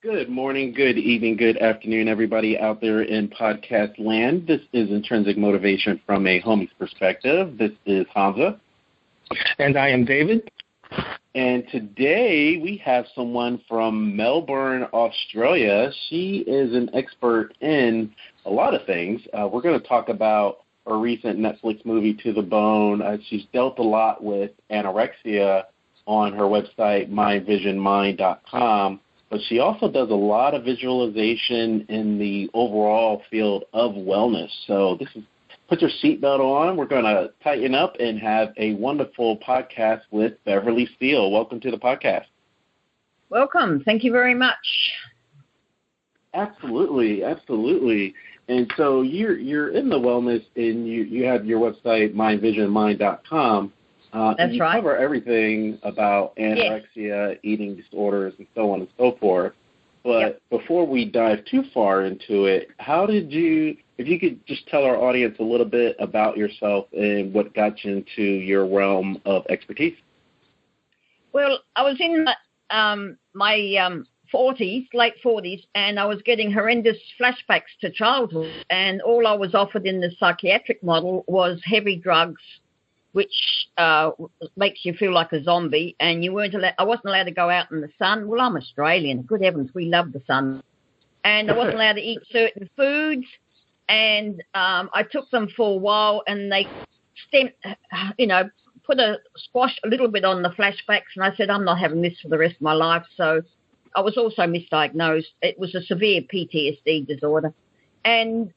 Good morning, good evening, good afternoon, everybody out there in podcast land. This is Intrinsic Motivation from a homie's perspective. This is Hamza. And I am David. And today we have someone from Melbourne, Australia. She is an expert in a lot of things. We're going to talk about her recent Netflix movie, To the Bone. She's dealt a lot with anorexia on her website, mindvisionmind.com. But she also does a lot of visualization in the overall field of wellness. So put your seatbelt on. We're going to tighten up and have a wonderful podcast with Beverley Searle. Welcome to the podcast. Welcome. Thank you very much. Absolutely. And so you're in the wellness, and you have your website, mindvisionmind.com. That's and you right. cover everything about anorexia, eating disorders, and so on and so forth. But before we dive too far into it, if you could just tell our audience a little bit about yourself and what got you into your realm of expertise. Well, I was in my 40s, late 40s, and I was getting horrendous flashbacks to childhood, and all I was offered in the psychiatric model was heavy drugs, which makes you feel like a zombie, and I wasn't allowed to go out in the sun. Well, I'm Australian. Good heavens, we love the sun. And I wasn't allowed to eat certain foods, and I took them for a while, and they put a squash a little bit on the flashbacks, and I said, I'm not having this for the rest of my life. So I was also misdiagnosed. It was a severe PTSD disorder. And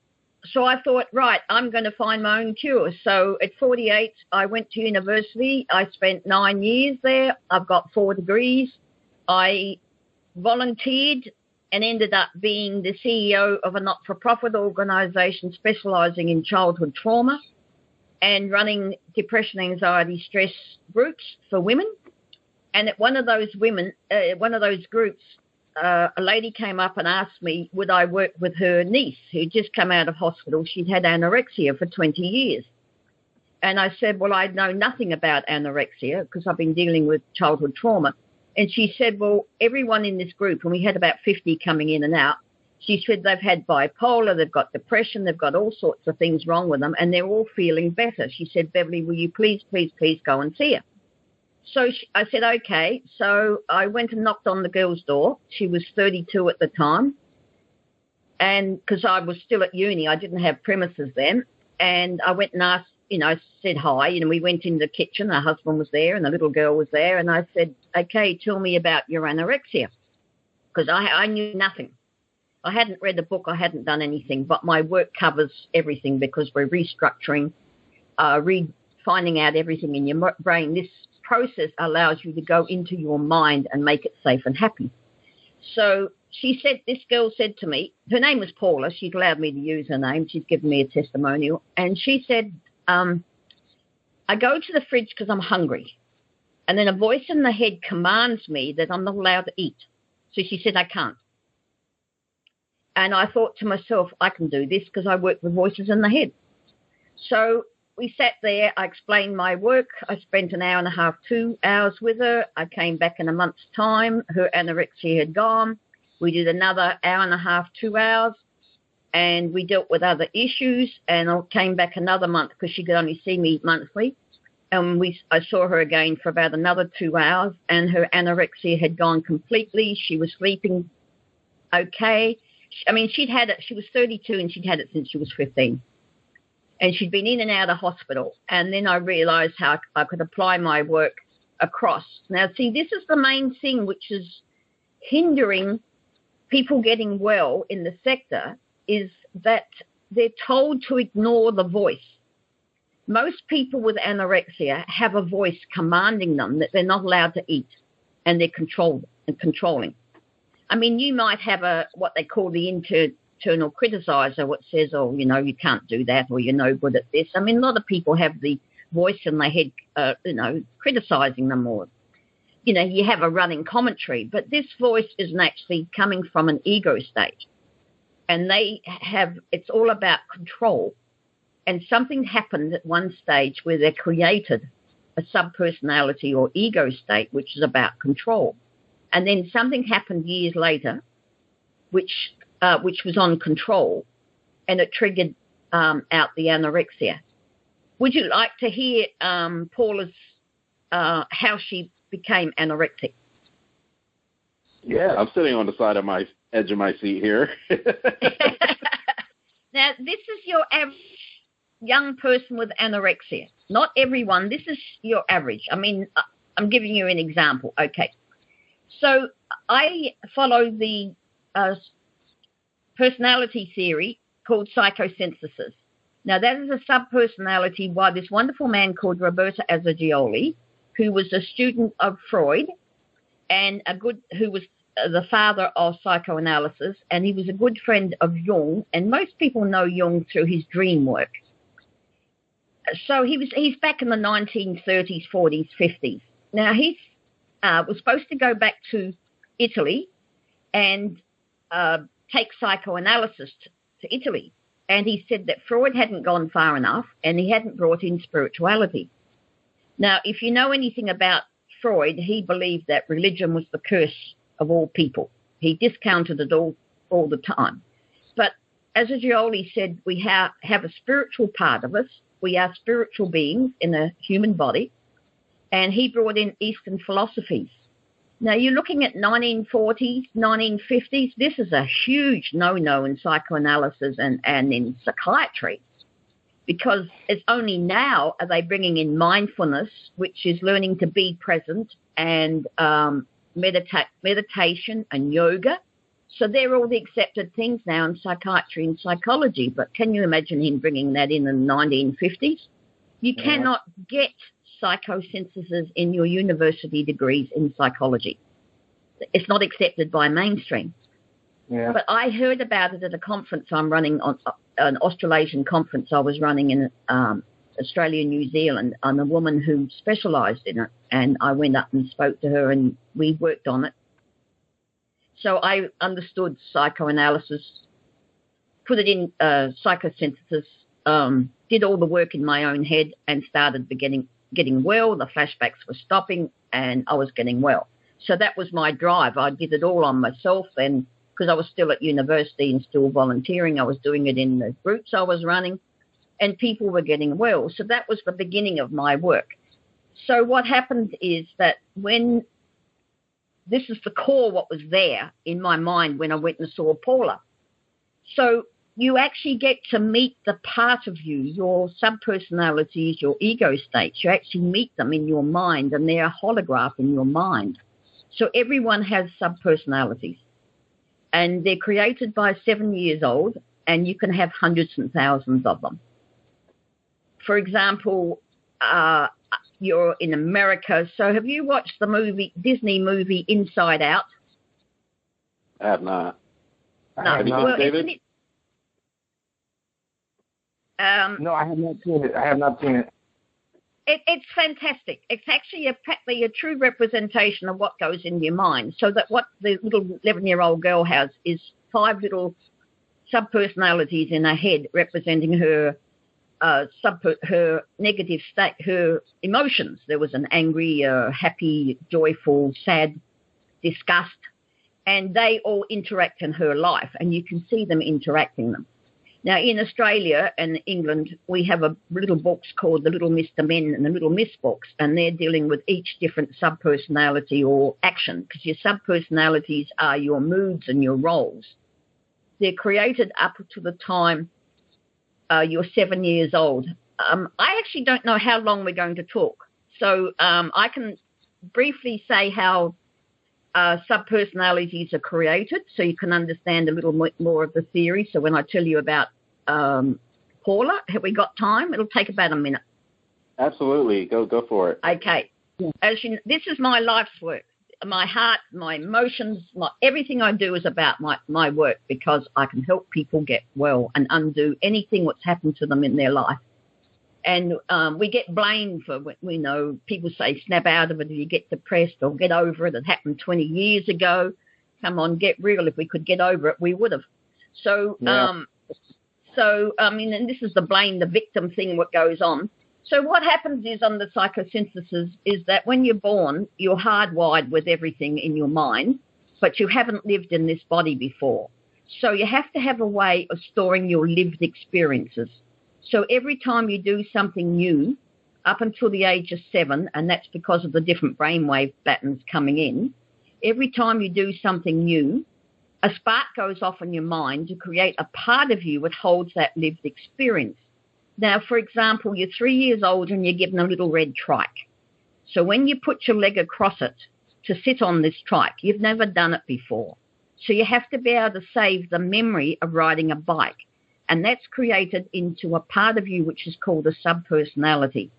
so I thought, right, I'm going to find my own cure. So at 48, I went to university. I spent 9 years there. I've got 4 degrees. I volunteered and ended up being the CEO of a not-for-profit organisation specialising in childhood trauma and running depression, anxiety, stress groups for women. And at one of those groups, a lady came up and asked me, would I work with her niece who'd just come out of hospital. She'd had anorexia for 20 years. And I said, well, I know nothing about anorexia because I've been dealing with childhood trauma. And she said, well, everyone in this group, and we had about 50 coming in and out, she said they've had bipolar, they've got depression, they've got all sorts of things wrong with them, and they're all feeling better. She said, Beverley, will you please go and see her? So I said, okay. So I went and knocked on the girl's door. She was 32 at the time. And because I was still at uni, I didn't have premises then. And I went and asked, said hi. We went in the kitchen. Her husband was there and the little girl was there. And I said, okay, tell me about your anorexia. Because I knew nothing. I hadn't read a book. I hadn't done anything. But my work covers everything because we're restructuring, finding out everything in your brain. This process allows you to go into your mind and make it safe and happy. So this girl said to me, her name was Paula. She'd allowed me to use her name. She'd given me a testimonial. And she said, I go to the fridge because I'm hungry. And then a voice in the head commands me that I'm not allowed to eat. So she said, I can't. And I thought to myself, I can do this because I work with voices in the head. So we sat there. I explained my work. I spent an hour and a half, 2 hours with her. I came back in a month's time. Her anorexia had gone. We did another hour and a half, 2 hours, and we dealt with other issues. And I came back another month because she could only see me monthly. And I saw her again for about another 2 hours, and her anorexia had gone completely. She was sleeping okay. She'd had it. She was 32, and she'd had it since she was 15. And she'd been in and out of hospital. And then I realised how I could apply my work across. Now, see, this is the main thing which is hindering people getting well in the sector, is that they're told to ignore the voice. Most people with anorexia have a voice commanding them that they're not allowed to eat, and they're controlling. You might have what they call the internal criticizer, what says, oh, you can't do that, or you're no good at this. A lot of people have the voice in their head, criticizing them, or, you have a running commentary. But this voice isn't actually coming from an ego state. And it's all about control. And something happened at one stage where they created a subpersonality or ego state, which is about control. And then something happened years later which was on control, and it triggered out the anorexia. Would you like to hear Paula's how she became anorexic? Yeah, I'm sitting on the side of my edge of my seat here. Now, this is your average young person with anorexia. Not everyone. This is your average. I mean, I'm giving you an example. Okay. So I follow the personality theory called psychosynthesis. Now, that is a sub-personality by this wonderful man called Roberto Assagioli, who was a student of Freud and who was the father of psychoanalysis, and he was a good friend of Jung, and most people know Jung through his dream work. So he's back in the 1930s, 40s, 50s. Now, he was supposed to go back to Italy and take psychoanalysis to Italy. And he said that Freud hadn't gone far enough and he hadn't brought in spirituality. Now, if you know anything about Freud, he believed that religion was the curse of all people. He discounted it all the time. But as Assagioli said, we have a spiritual part of us. We are spiritual beings in a human body. And he brought in Eastern philosophies. Now, you're looking at 1940s, 1950s. This is a huge no-no in psychoanalysis and in psychiatry, because it's only now are they bringing in mindfulness, which is learning to be present, and meditation and yoga. So they're all the accepted things now in psychiatry and psychology. But can you imagine him bringing that in the 1950s? You cannot get psychosynthesis in your university degrees in psychology. It's not accepted by mainstream. Yeah. But I heard about it at a conference I'm running, on an Australasian conference I was running in Australia and New Zealand, on a woman who specialised in it, and I went up and spoke to her and we worked on it. So I understood psychoanalysis, put it in psychosynthesis, did all the work in my own head and started getting well. The flashbacks were stopping and I was getting well. So that was my drive. I did it all on myself then, because I was still at university and still volunteering. I was doing it in the groups I was running, and people were getting well. So that was the beginning of my work. So what happened is that when this is the core what was there in my mind when I went and saw Paula. So you actually get to meet the part of you, your subpersonalities, your ego states. You actually meet them in your mind, and they're a holograph in your mind. So everyone has subpersonalities, and they're created by 7 years old, and you can have hundreds and thousands of them. For example, you're in America. So have you watched the Disney movie Inside Out? I have not. No. Have you well, David? No, I have not seen it. I have not seen it. It's fantastic. It's actually a true representation of what goes in your mind. So that what the little 11-year-old girl has is 5 little subpersonalities in her head representing her her negative state, her emotions. There was an angry, happy, joyful, sad, disgust, and they all interact in her life, and you can see them interacting them. Now, in Australia and England, we have a little books called the Little Mr. Men and the Little Miss books, and they're dealing with each different subpersonality or action, because your subpersonalities are your moods and your roles. They're created up to the time you're 7 years old. I actually don't know how long we're going to talk, so I can briefly say how subpersonalities are created, so you can understand a little more of the theory. So when I tell you about Paula, have we got time? It'll take about a minute. Absolutely. Go for it. Okay. As this is my life's work. My heart, my emotions, everything I do is about my work, because I can help people get well and undo anything that's happened to them in their life. And we get blamed for, people say snap out of it if you get depressed, or get over it. It happened 20 years ago. Come on, get real. If we could get over it, we would have. So, and this is the blame the victim thing, what goes on. So what happens is on the psychosynthesis is that when you're born, you're hardwired with everything in your mind, but you haven't lived in this body before. So you have to have a way of storing your lived experiences. So every time you do something new, up until the age of 7, and that's because of the different brainwave patterns coming in, every time you do something new, a spark goes off in your mind to create a part of you that holds that lived experience. Now, for example, you're 3 years old and you're given a little red trike. So when you put your leg across it to sit on this trike, you've never done it before. So you have to be able to save the memory of riding a bike. And that's created into a part of you which is called a subpersonality.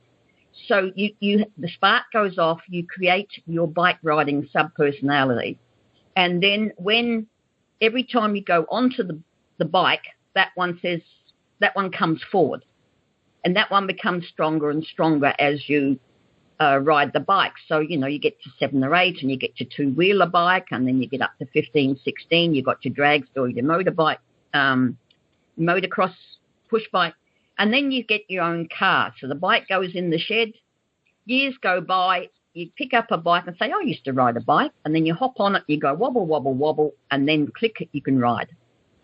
So the spark goes off, you create your bike riding subpersonality. And then every time you go onto the bike, that one comes forward. And that one becomes stronger and stronger as you ride the bike. So, you get to 7 or 8 and you get your two-wheeler bike, and then you get up to 15, 16, you've got your dragster or your motorbike, motocross push bike, and then you get your own car. So the bike goes in the shed. Years go by, you pick up a bike and say, I used to ride a bike, and then you hop on it, you go wobble, wobble, wobble, and then click it, you can ride.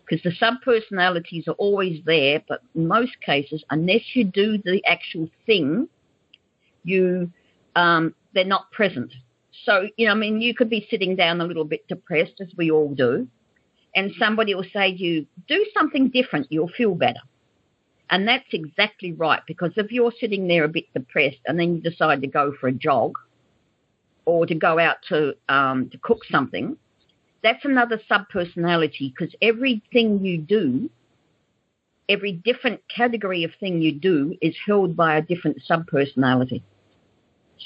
Because the subpersonalities are always there, but in most cases, unless you do the actual thing, they're not present. So, you could be sitting down a little bit depressed, as we all do, and somebody will say to you, do something different, you'll feel better. And that's exactly right, because if you're sitting there a bit depressed and then you decide to go for a jog or to go out to cook something, that's another subpersonality, because everything you do, every different category of thing you do is held by a different subpersonality.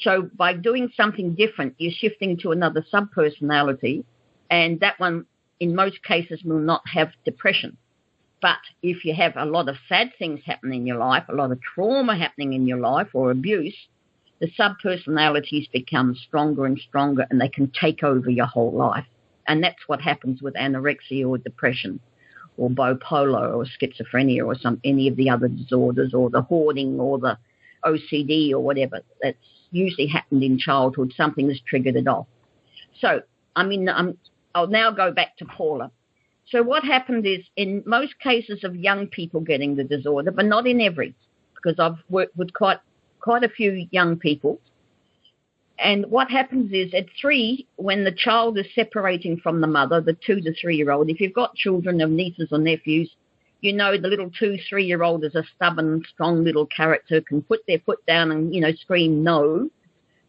So by doing something different, you're shifting to another subpersonality, and that one, in most cases, will not have depression. But if you have a lot of sad things happening in your life, a lot of trauma happening in your life or abuse, the subpersonalities become stronger and stronger, and they can take over your whole life. And that's what happens with anorexia or depression or bipolar or schizophrenia or any of the other disorders, or the hoarding or the OCD or whatever. That's usually happened in childhood. Something has triggered it off. So, I'll now go back to Paula. So what happened is, in most cases of young people getting the disorder, but not in every, because I've worked with quite a few young people. And what happens is, at 3, when the child is separating from the mother, the 2 to 3-year-old, if you've got children of nieces or nephews, the little 2, 3-year-old is a stubborn, strong little character, can put their foot down and, scream no.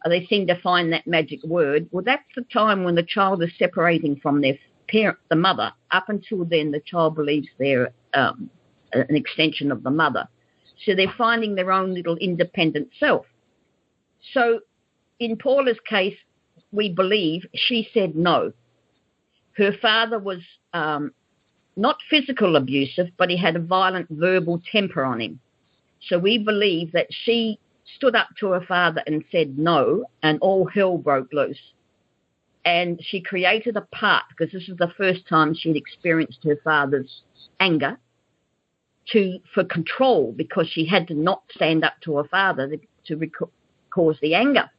They seem to find that magic word. Well, that's the time when the child is separating from their parent, the mother. Up until then, the child believes they're an extension of the mother. So they're finding their own little independent self. So in Paula's case, we believe she said no. Her father was not physical abusive, but he had a violent verbal temper on him. So we believe that she stood up to her father and said no, and all hell broke loose. And she created a part, because this is the first time she'd experienced her father's anger, for control, because she had to not stand up to her father to cause the anger.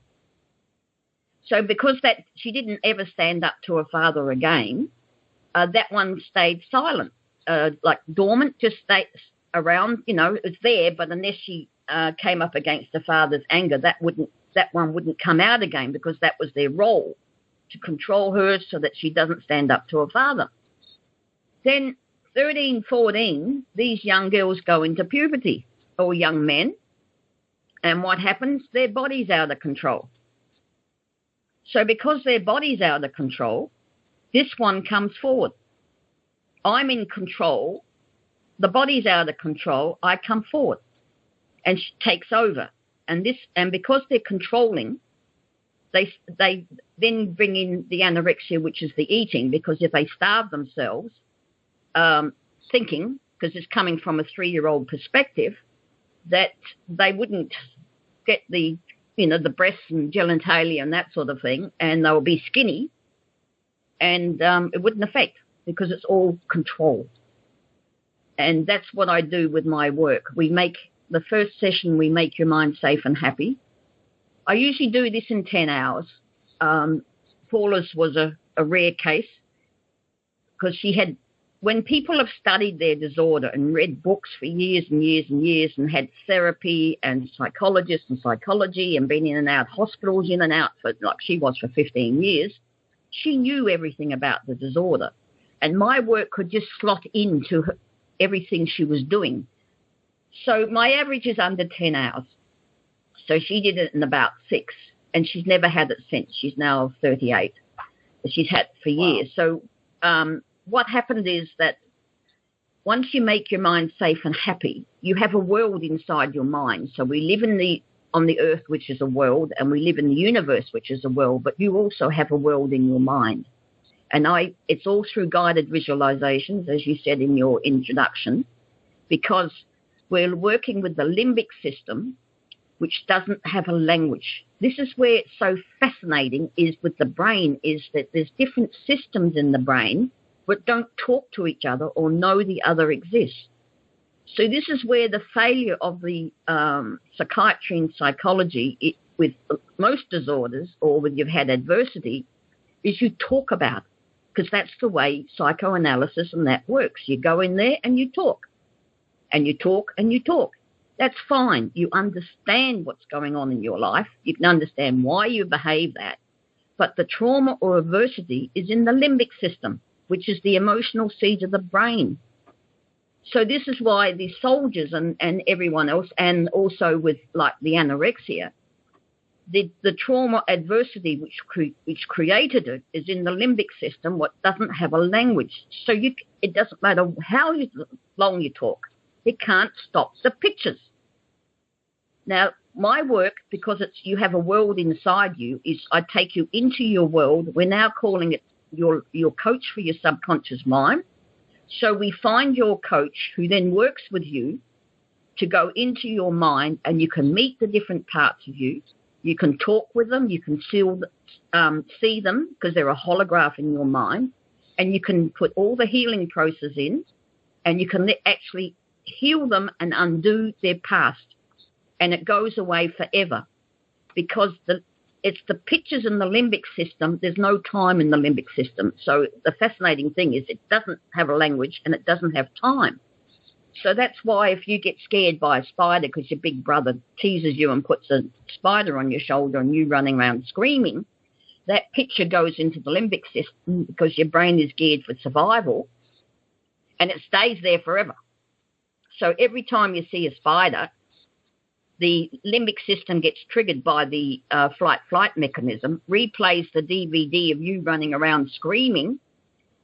So because she didn't ever stand up to her father again, that one stayed silent, like dormant, just stayed around, it's there, but unless she came up against her father's anger, that one wouldn't come out again, because that was their role, to control her so that she doesn't stand up to her father. Then 13, 14, these young girls go into puberty, or young men, and what happens? Their body's out of control. So because their body's out of control, this one comes forward. I'm in control. The body's out of control. I come forward, and she takes over. And because they're controlling, they then bring in the anorexia, which is the eating, because if they starve themselves, thinking, because it's coming from a 3-year-old perspective, that they wouldn't get the breasts and genitalia and that sort of thing, and they'll be skinny, and it wouldn't affect, because it's all control. And that's what I do with my work. The first session, we make your mind safe and happy. I usually do this in 10 hours. Paula's was a rare case, because she had when people have studied their disorder and read books for years and years and years and had therapy and psychologists and psychology and been in and out hospitals, in and out for, like she was, for 15 years, she knew everything about the disorder. And my work could just slot into everything she was doing. So my average is under 10 hours. So she did it in about 6, and she's never had it since. She's now 38. She's had it for years. So what happened is that once you make your mind safe and happy, you have a world inside your mind. So we live on the earth, which is a world, and we live in the universe, which is a world, but you also have a world in your mind. And it's all through guided visualizations, as you said in your introduction, because we're working with the limbic system, which doesn't have a language. This is where it's so fascinating is with the brain, is that there's different systems in the brain but don't talk to each other or know the other exists. So this is where the failure of the psychiatry and psychology with most disorders, or when you've had adversity, is you talk about it, because that's the way psychoanalysis and that works. You go in there and you talk, and you talk and you talk. That's fine. You understand what's going on in your life. You can understand why you behave that. But the trauma or adversity is in the limbic system, which is the emotional seat of the brain. So this is why the soldiers and everyone else, and also with like the anorexia, the trauma adversity which created it is in the limbic system, what doesn't have a language. So it doesn't matter how long you talk. It can't stop the pictures. Now, my work, because you have a world inside you, is I take you into your world. We're now calling it your coach for your subconscious mind. So we find your coach who then works with you to go into your mind, and you can meet the different parts of you. You can talk with them. You can see them because they're a holograph in your mind, and you can put all the healing process in, and you can actually heal them and undo their past, and it goes away forever because it's the pictures in the limbic system. There's no time in the limbic system. So the fascinating thing is it doesn't have a language and it doesn't have time. So that's why if you get scared by a spider because your big brother teases you and puts a spider on your shoulder and you running around screaming, that picture goes into the limbic system because your brain is geared for survival, and it stays there forever. So every time you see a spider, the limbic system gets triggered by the flight mechanism, replays the DVD of you running around screaming,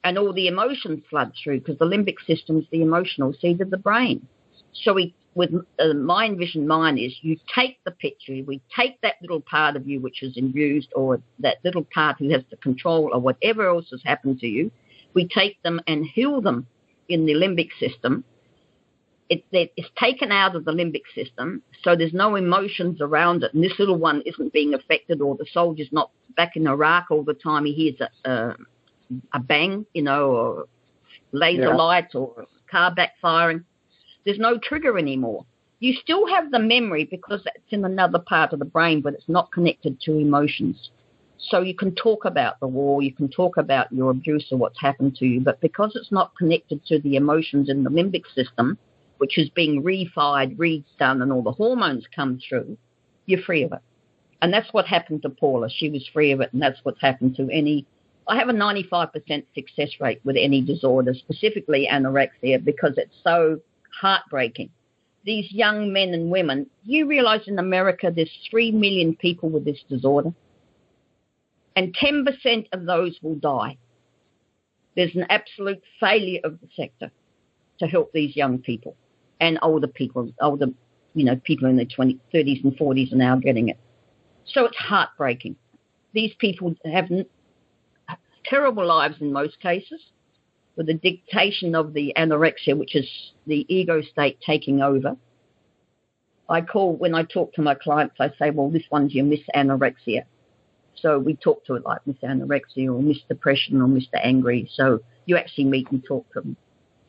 and all the emotions flood through because the limbic system is the emotional seat of the brain. So with mind vision mind is you take the picture, we take that little part of you which is abused, or that little part who has the control or whatever else has happened to you, we take them and heal them in the limbic system. It's taken out of the limbic system, so there's no emotions around it, and this little one isn't being affected, or the soldier's not back in Iraq all the time. He hears a bang, or laser light or car backfiring. There's no trigger anymore. You still have the memory because it's in another part of the brain, but it's not connected to emotions. So you can talk about the war, you can talk about your abuse or what's happened to you, but because it's not connected to the emotions in the limbic system, which is being refired, redone, and all the hormones come through, you're free of it. And that's what happened to Paula. She was free of it, and that's what's happened to I have a 95% success rate with any disorder, specifically anorexia, because it's so heartbreaking. These young men and women, you realize in America there's 3 million people with this disorder, and 10% of those will die. There's an absolute failure of the sector to help these young people. And older people, people in their 20s, 30s and 40s are now getting it. So it's heartbreaking. These people have terrible lives in most cases with the dictation of the anorexia, which is the ego state taking over. When I talk to my clients, I say, well, this one's your Miss Anorexia. So we talk to it like Miss Anorexia or Miss Depression or Mr. Angry. So you actually meet and talk to them.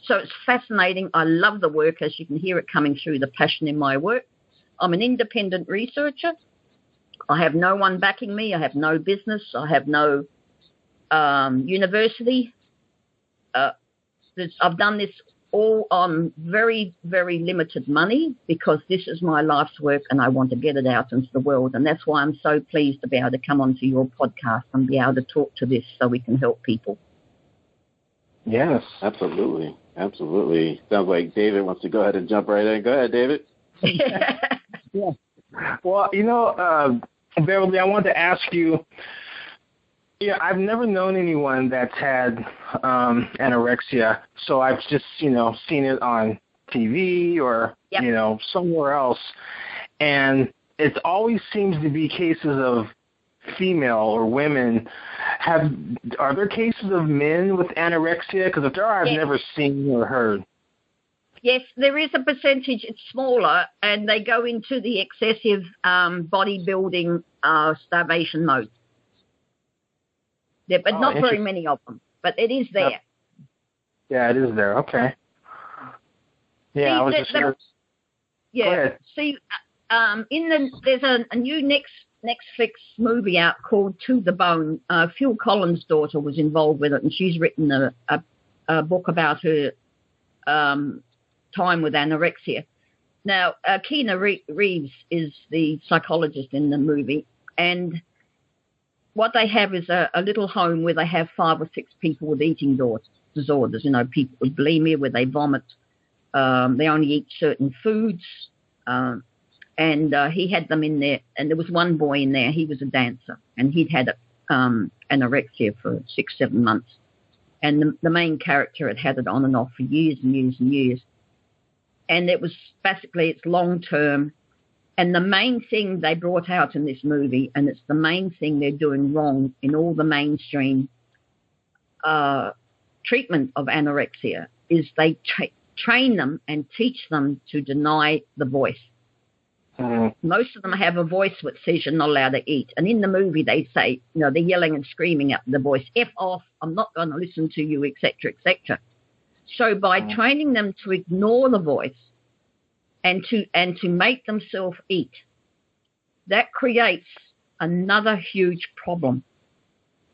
So it's fascinating. I love the work, as you can hear it coming through, the passion in my work. I'm an independent researcher. I have no one backing me. I have no business. I have no university. I've done this all on very, very limited money because this is my life's work and I want to get it out into the world. And that's why I'm so pleased to be able to come onto your podcast and be able to talk to this so we can help people. Yes, absolutely. Absolutely. Sounds like David wants to go ahead and jump right in. Go ahead, David. Yeah. Well, Beverly, I wanted to ask you, I've never known anyone that's had anorexia, so I've just, seen it on TV or, somewhere else. And it always seems to be cases of female or women. Are there cases of men with anorexia? Because if there are, I've never seen or heard. Yes, there is a percentage. It's smaller, and they go into the excessive bodybuilding starvation mode. Yeah, but not very many of them. But it is there. Yeah, it is there. Okay. Yeah, I was just curious. Yeah. Go ahead. See, there's a new Netflix movie out called To the Bone. Phil Collins' daughter was involved with it, and she's written a book about her time with anorexia. Now, Keanu Reeves is the psychologist in the movie, and what they have is a little home where they have 5 or 6 people with eating disorders, people with bulimia where they vomit. They only eat certain foods. And he had them in there, and there was one boy in there, he was a dancer, and he'd had anorexia for 6-7 months. And the main character had it on and off for years and years and years. And it was basically, it's long-term. And the main thing they brought out in this movie, and it's the main thing they're doing wrong in all the mainstream treatment of anorexia, is they train them and teach them to deny the voice. Most of them have a voice which says you're not allowed to eat. And in the movie, they say, they're yelling and screaming at the voice, F off, I'm not going to listen to you, etc., etc. So by training them to ignore the voice and to make themselves eat, that creates another huge problem,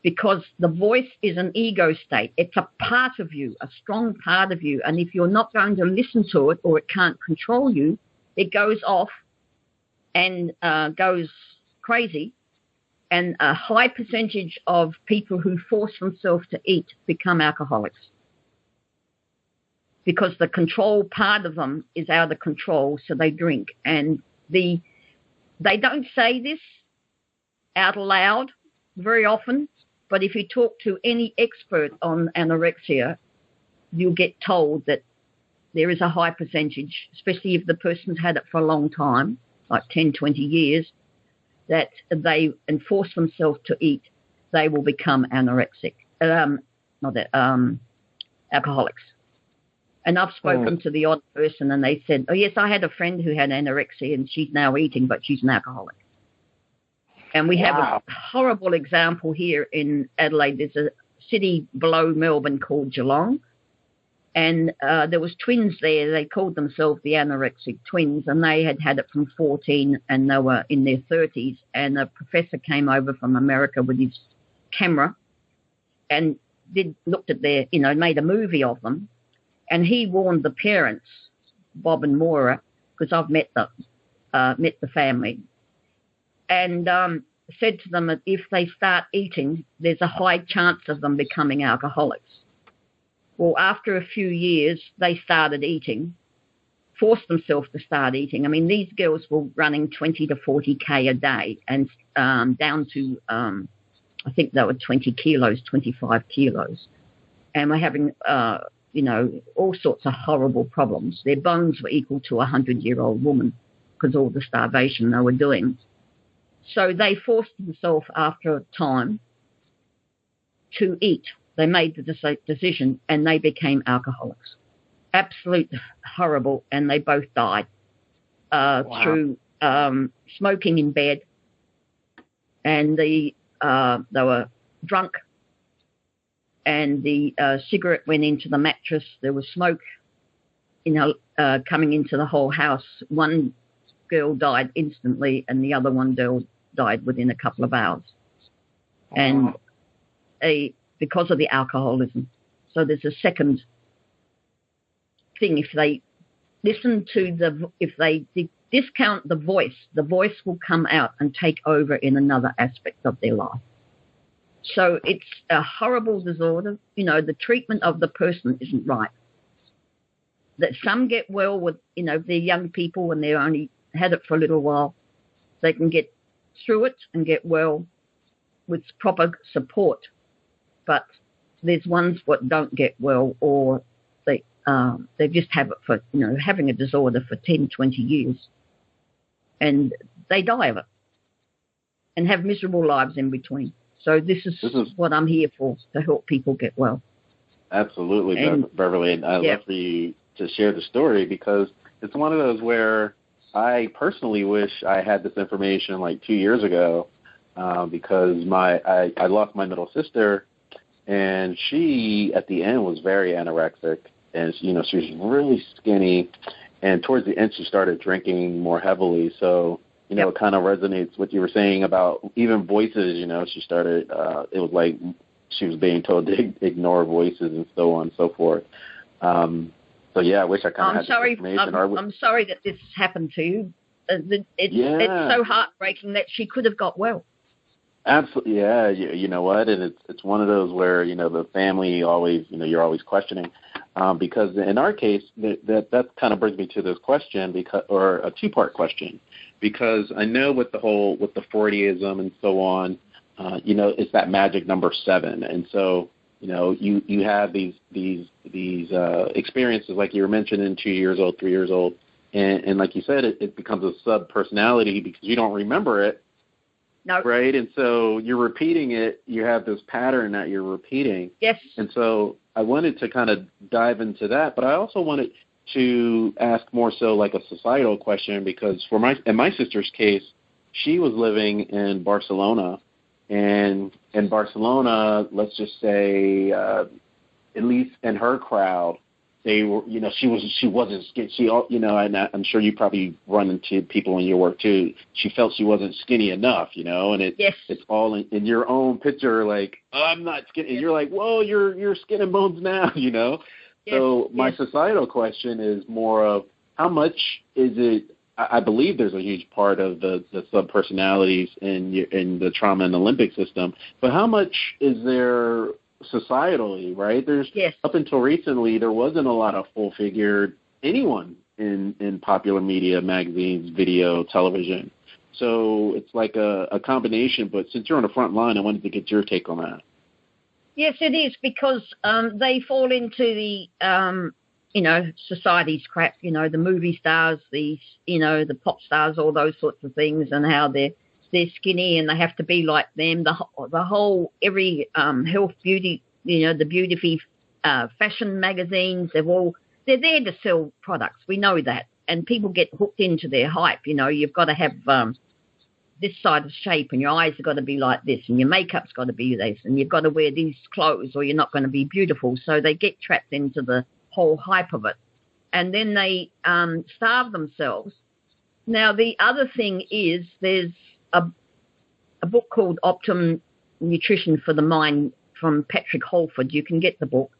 because the voice is an ego state. It's a part of you, a strong part of you. And if you're not going to listen to it, or it can't control you, it goes off and goes crazy. And a high percentage of people who force themselves to eat become alcoholics, because the control part of them is out of control, so they drink. And they don't say this out loud very often, but if you talk to any expert on anorexia, you'll get told that there is a high percentage, especially if the person's had it for a long time, like 10, 20 years, that they enforce themselves to eat, they will become anorexic, alcoholics. And I've spoken to the odd person, and they said, oh, yes, I had a friend who had anorexia, and she's now eating, but she's an alcoholic. And we have a horrible example here in Adelaide. There's a city below Melbourne called Geelong, and there was twins there. They called themselves the anorexic twins, and they had it from 14, and they were in their 30s. And a professor came over from America with his camera and looked at their, made a movie of them. And he warned the parents, Bob and Maura, because I've met the family, and said to them that if they start eating, there's a high chance of them becoming alcoholics. Well, after a few years, they started eating, forced themselves to start eating. I mean, these girls were running 20 to 40K a day, and down to, I think they were 20 kilos, 25 kilos. And we're having, all sorts of horrible problems. Their bones were equal to a 100-year-old woman because all the starvation they were doing. So they forced themselves after a time to eat. They made the decision, and they became alcoholics. Absolutely horrible, and they both died through smoking in bed, and they were drunk, and the cigarette went into the mattress. There was smoke, coming into the whole house. One girl died instantly, and the other one girl died within a couple of hours. And because of the alcoholism. So there's a second thing. If they listen to if they discount the voice will come out and take over in another aspect of their life. So it's a horrible disorder. The treatment of the person isn't right. That some get well with, if they're young people and they only had it for a little while, they can get through it and get well with proper support. But there's ones that don't get well, or they just have it for, having a disorder for 10, 20 years, and they die of it and have miserable lives in between. So this is what I'm here for, to help people get well. Absolutely, Beverley. And I'd love for you to share the story, because it's one of those where I personally wish I had this information like 2 years ago, because I lost my middle sister, and she at the end was very anorexic, and she was really skinny, and towards the end she started drinking more heavily. So it kind of resonates with what you were saying about even voices. She started. It was like she was being told to ignore voices and so on and so forth. So I wish I kind of had this information. I'm sorry that this happened to you. It's so heartbreaking that she could have got well. Absolutely, yeah. You know what? And it's one of those where the family always, you're always questioning, because in our case that kind of brings me to this question, or a two-part question, because I know with the 40ism and so on, it's that magic number 7, and so you have these experiences like you were mentioning, 2 years old, 3 years old, and like you said, it becomes a sub-personality because you don't remember it. No. Right, and so you're repeating it. You have this pattern that you're repeating. Yes. And so I wanted to kind of dive into that, but I also wanted to ask more so like a societal question, because in my sister's case, she was living in Barcelona, and in Barcelona, let's just say, at least in her crowd, they were, she wasn't skinny. And I'm sure you probably run into people in your work too. She felt she wasn't skinny enough, and it's all in your own picture. Like, oh, I'm not skinny. And you're like, whoa, you're skin and bones now, Yes. So my societal question is more of how much is it? I believe there's a huge part of the sub-personalities in the trauma and the limbic system, but how much is there societally, right? There's up until recently, there wasn't a lot of full-figured anyone in popular media, magazines, video, television. So it's like a combination, but since you're on the front line, I wanted to get your take on that. Yes, it is, because they fall into the, society's crap, the movie stars, the pop stars, all those sorts of things, and how they're skinny and they have to be like them. The whole every health, beauty, the beauty fashion magazines, they're there to sell products. We know that, and people get hooked into their hype. You've got to have this side of shape, and your eyes have got to be like this, and your makeup's got to be this, and you've got to wear these clothes, or you're not going to be beautiful. So they get trapped into the whole hype of it, and then they starve themselves. Now the other thing is there's a book called Optimum Nutrition for the Mind from Patrick Holford. You can get the book.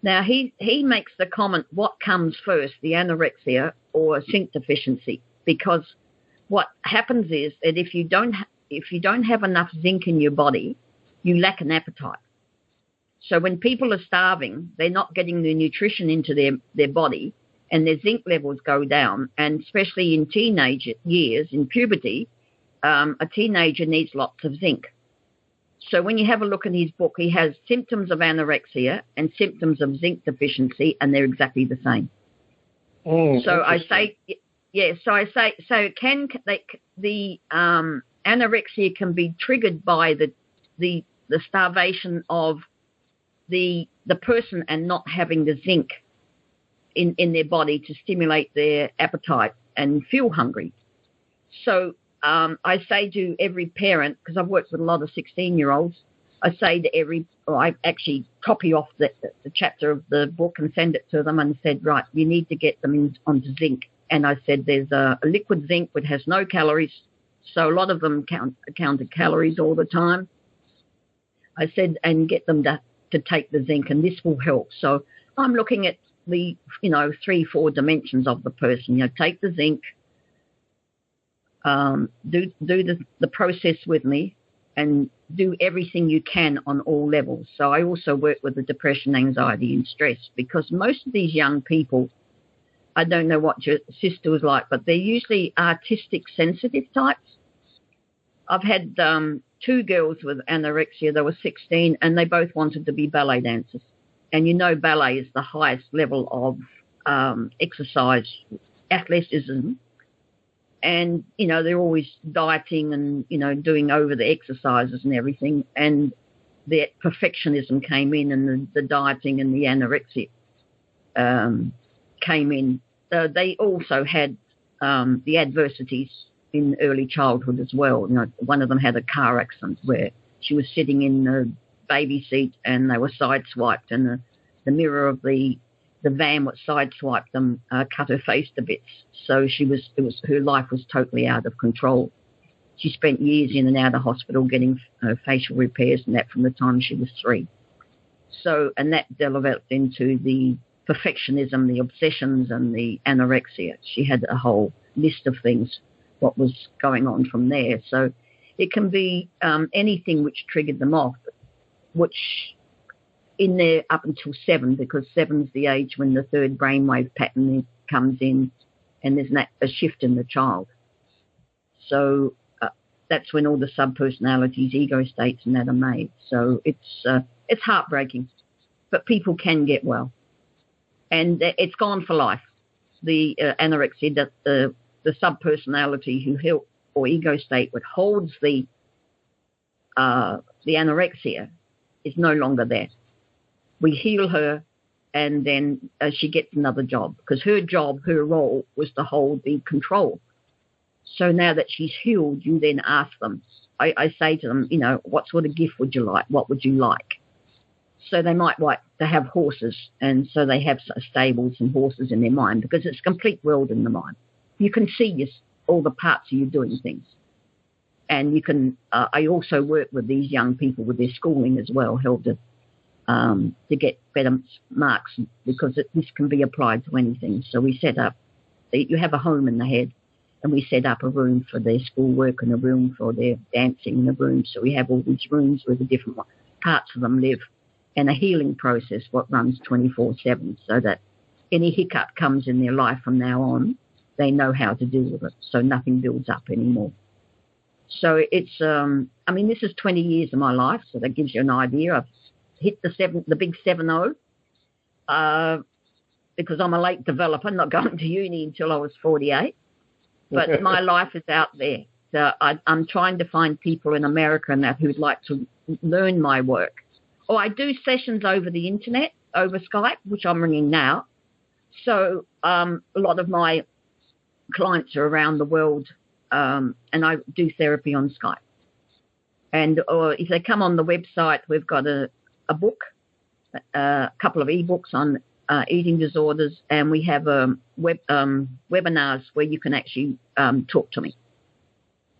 Now, he makes the comment, what comes first, the anorexia or zinc deficiency? Because what happens is that if you don't have enough zinc in your body, you lack an appetite. So when people are starving, they're not getting the nutrition into their body, and their zinc levels go down, and especially in teenage years, in puberty, a teenager needs lots of zinc. So when you have a look at his book, he has symptoms of anorexia and symptoms of zinc deficiency, and they're exactly the same. So I say, the anorexia can be triggered by the starvation of the person and not having the zinc in their body to stimulate their appetite and feel hungry. So I say to every parent, because I've worked with a lot of 16-year-olds, I say to I actually copy off the chapter of the book and send it to them and said, right, you need to get them onto zinc. And I said there's a liquid zinc which has no calories, so a lot of them counted calories all the time. I said, and get them to take the zinc, and this will help. So I'm looking at the 3-4 dimensions of the person. Take the zinc, do the process with me, and do everything you can on all levels. So I also work with the depression, anxiety, and stress, because most of these young people, I don't know what your sister was like, but they're usually artistic, sensitive types. I've had 2 girls with anorexia. They were 16, and they both wanted to be ballet dancers. And ballet is the highest level of exercise, athleticism. And, they're always dieting and, doing over the exercises and everything. And the perfectionism came in, and the dieting and the anorexia came in. They also had the adversities in early childhood as well. One of them had a car accident where she was sitting in the baby seat and they were sideswiped, and the mirror of the van was sideswiped them, cut her face to bits. So her life was totally out of control. She spent years in and out of hospital getting facial repairs and that from the time she was 3. So, and that developed into the perfectionism, the obsessions, and the anorexia. She had a whole list of things, what was going on from there. So it can be anything which triggered them off, which in there up until 7, because 7's the age when the third brainwave pattern comes in, and there's a shift in the child. So that's when all the subpersonalities, ego states, and that are made. So it's heartbreaking, but people can get well, and it's gone for life. The anorexia, that the subpersonality or ego state that holds the anorexia is no longer there. We heal her, and then she gets another job, because her role was to hold the control. So now that she's healed, you then ask them. I say to them, what sort of gift would you like? What would you like? So they might like to have horses, and so they have stables and horses in their mind, because it's a complete world in the mind. You can see all the parts of you doing things. And you can. I also work with these young people with their schooling as well, help to get better marks, because this can be applied to anything. So we set up, you have a home in the head, and we set up a room for their schoolwork and a room for their dancing and a room. So we have all these rooms where the different parts of them live, and a healing process what runs 24/7, so that any hiccup comes in their life from now on, they know how to deal with it, so nothing builds up anymore. So it's, this is 20 years of my life, so that gives you an idea. I've hit the big 7-0, because I'm a late developer, not going to uni until I was 48. But my life is out there. So I'm trying to find people in America and that who'd like to learn my work. Or I do sessions over the internet, over Skype, which I'm ringing now. So a lot of my clients are around the world, and I do therapy on Skype. And or if they come on the website, we've got a book, a couple of ebooks on eating disorders, and we have webinars where you can actually talk to me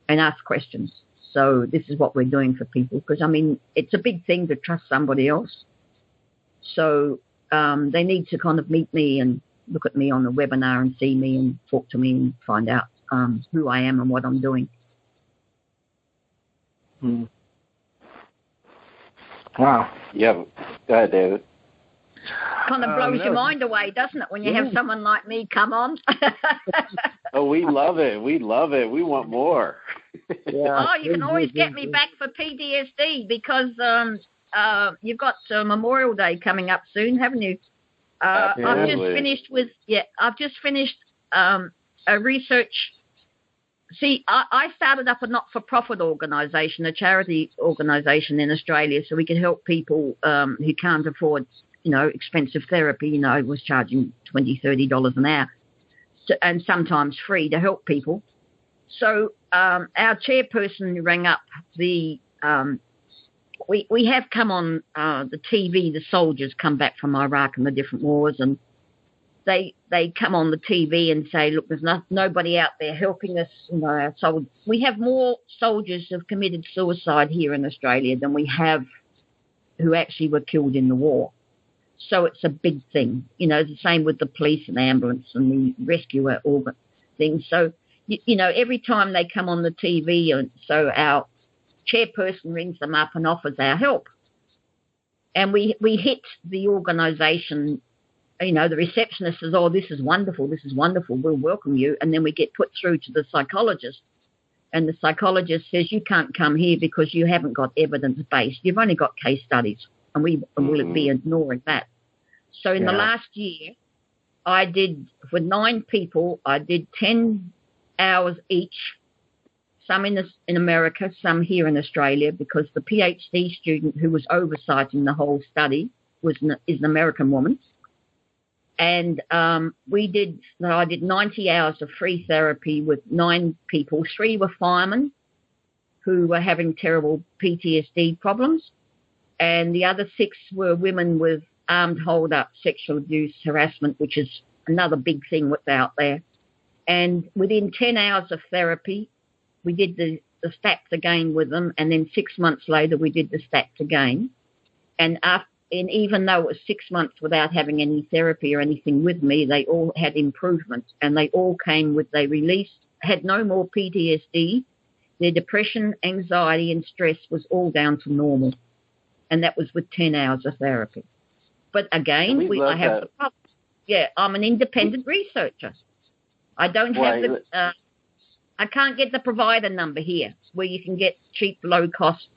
and ask questions. So this is what we're doing for people, because, it's a big thing to trust somebody else. So they need to kind of meet me and look at me on the webinar and see me and talk to me and find out who I am and what I'm doing. Wow. Yeah. Go ahead, David. Kind of blows your mind away, doesn't it, when you have someone like me come on? Oh, we love it. We love it. We want more. Yeah. Oh, you can always get me back for PTSD, because you've got Memorial Day coming up soon, haven't you? I've just finished a research. See, I started up a not-for-profit organisation, a charity organisation in Australia, so we could help people who can't afford, expensive therapy. I was charging $20, $30 an hour, and sometimes free, to help people. So our chairperson rang up we have come on the TV, the soldiers come back from Iraq and the different wars, and they come on the TV and say, look, there's nobody out there helping us. So we have more soldiers who have committed suicide here in Australia than we have who actually were killed in the war. So it's a big thing. The same with the police and ambulance and the rescuer organ thing. So, every time they come on the TV, and so our chairperson rings them up and offers our help. And we hit the organisation, the receptionist says, oh, this is wonderful, we'll welcome you. And then we get put through to the psychologist. And the psychologist says, you can't come here because you haven't got evidence-based. You've only got case studies. And will be ignoring that. So in the last year, I did, for 9 people, I did 10 hours each, some in America, some here in Australia, because the PhD student who was oversighting the whole study is an American woman. And I did 90 hours of free therapy with 9 people. 3 were firemen who were having terrible PTSD problems, and the other 6 were women with armed hold-up, sexual abuse, harassment, which is another big thing what's out there. And within 10 hours of therapy, we did the stacks again with them, and then 6 months later we did the stacks again. And even though it was 6 months without having any therapy or anything with me, they all had improvement, and they all came with, they released, had no more PTSD. Their depression, anxiety and stress was all down to normal. And that was with 10 hours of therapy. But again, I have the problem. Yeah, I'm an independent researcher. I don't have I can't get the provider number here where you can get cheap, low-cost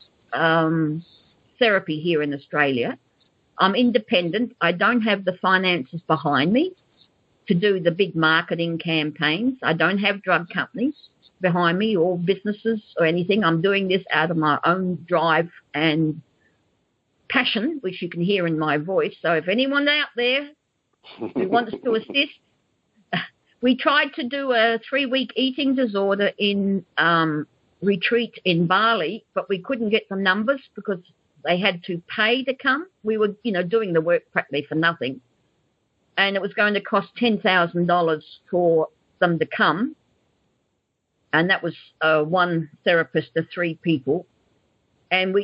therapy here in Australia. I'm independent. I don't have the finances behind me to do the big marketing campaigns. I don't have drug companies behind me or businesses or anything. I'm doing this out of my own drive and passion, which you can hear in my voice. So if anyone out there who wants to assist, we tried to do a 3-week eating disorder in retreat in Bali, but we couldn't get the numbers because they had to pay to come. We were, doing the work practically for nothing. And it was going to cost $10,000 for them to come. And that was 1 therapist to 3 people. And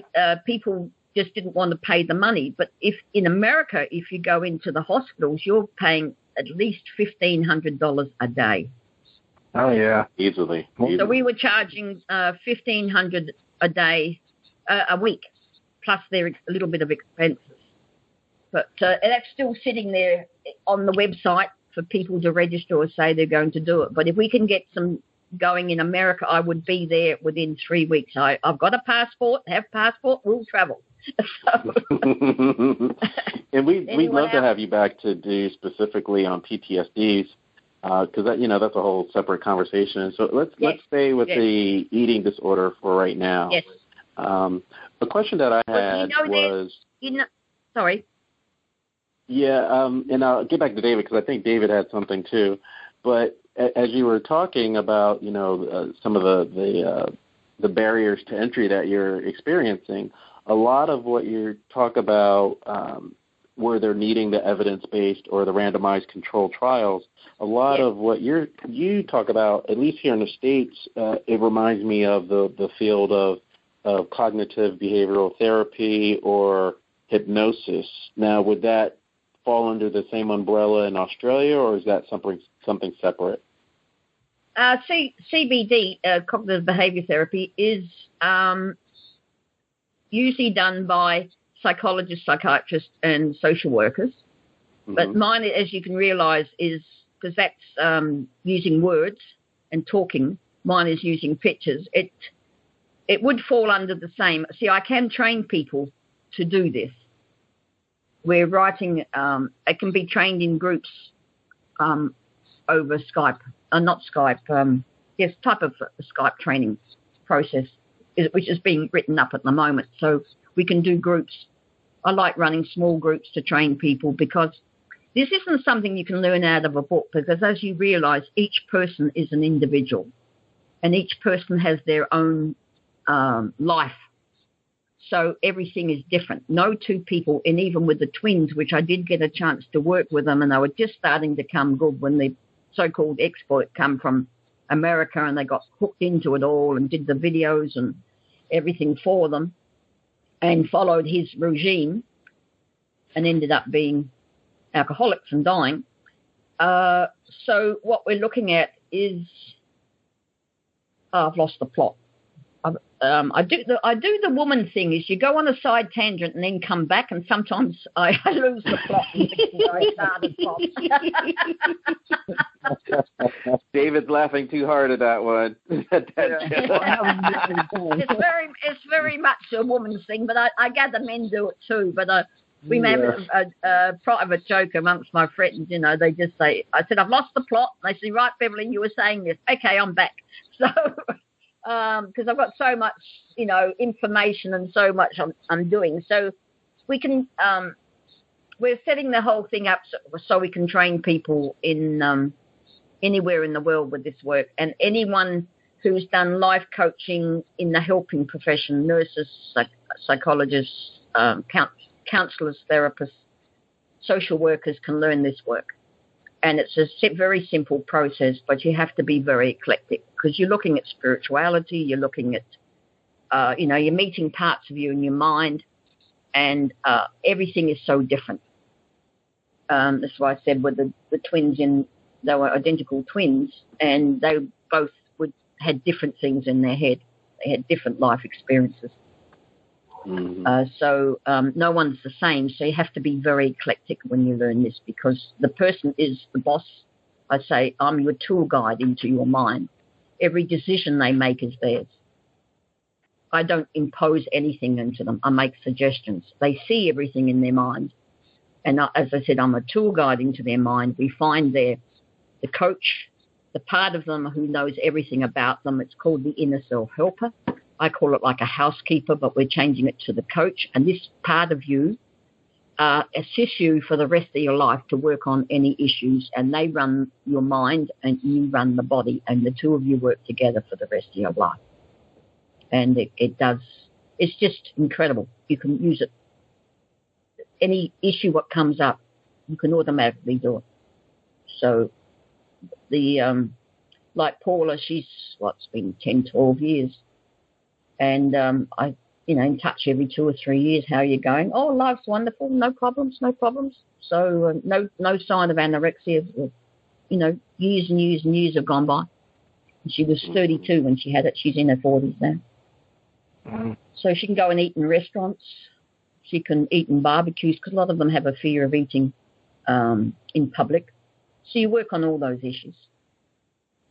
people just didn't want to pay the money. But if in America, if you go into the hospitals, you're paying at least $1,500 a day. Oh, yeah. Easily. So we were charging $1,500 a day, a week, plus their a little bit of expenses. But that's still sitting there on the website for people to register or say they're going to do it. But if we can get some going in America, I would be there within 3 weeks. I've got a passport, we'll travel. And we'd love to have you back to do specifically on PTSDs, because that's a whole separate conversation. So let's stay with the eating disorder for right now. Yes. The question that I had was, sorry. Yeah, and I'll get back to David because I think David had something too. But as you were talking about, some of the barriers to entry that you're experiencing, a lot of what you talk about where they're needing the evidence-based or the randomized controlled trials, a lot of what you talk about, at least here in the States, it reminds me of the field of cognitive behavioral therapy or hypnosis. Now, would that fall under the same umbrella in Australia, or is that something separate? CBD, cognitive behavior therapy, is usually done by psychologists, psychiatrists, and social workers. Mm-hmm. But mine, as you can realise, is because that's using words and talking. Mine is using pictures. It would fall under the same. See, I can train people to do this. We're writing, it can be trained in groups over Skype, not Skype, yes, type of Skype training process, which is being written up at the moment. So we can do groups. I like running small groups to train people because this isn't something you can learn out of a book, because as you realise, each person is an individual and each person has their own life. So everything is different. No 2 people, and even with the twins, which I did get a chance to work with them, and they were just starting to come good when the so-called expert come from America, and they got hooked into it all and did the videos and everything for them and followed his regime. and ended up being alcoholics and dying. So what we're looking at is, I've lost the plot. I do the woman thing. Is you go on a side tangent and then come back, and sometimes I lose the plot and David's laughing too hard at that one. It's very much a woman's thing, but I gather men do it too. But we may have a private joke amongst my friends. You know, they just say, I said, I've lost the plot. And they say, right, Beverley, you were saying this. Okay, I'm back. So, because I've got so much, you know, information and so much I'm doing. So we can, we're setting the whole thing up so we can train people in anywhere in the world with this work. And anyone who's done life coaching in the helping profession, nurses, psychologists, counsellors, therapists, social workers can learn this work. And it's a very simple process, but you have to be very eclectic because you're looking at spirituality, you're looking at, you know, you're meeting parts of you in your mind, and everything is so different. That's why I said with the twins, they were identical twins, and they both had different things in their head. They had different life experiences. Mm-hmm. So no one's the same. So you have to be very eclectic when you learn this, because the person is the boss. I say, I'm your tour guide into your mind. Every decision they make is theirs. I don't impose anything into them. I make suggestions. They see everything in their mind. And as I said, I'm a tour guide into their mind. We find the coach, the part of them who knows everything about them. It's called the inner self helper. I call it like a housekeeper, but we're changing it to the coach. And this part of you assists you for the rest of your life to work on any issues. And they run your mind and you run the body. And the two of you work together for the rest of your life. And it's just incredible. You can use it. Any issue what comes up, you can automatically do it. So like Paula, she's, it's been 10, 12 years. And I, in touch every 2 or 3 years. How are you going? Oh, life's wonderful. No problems. So no sign of anorexia. Years and years and years have gone by. And she was 32 when she had it. She's in her 40s now. Mm-hmm. So she can go and eat in restaurants. She can eat in barbecues, because a lot of them have a fear of eating in public. So you work on all those issues.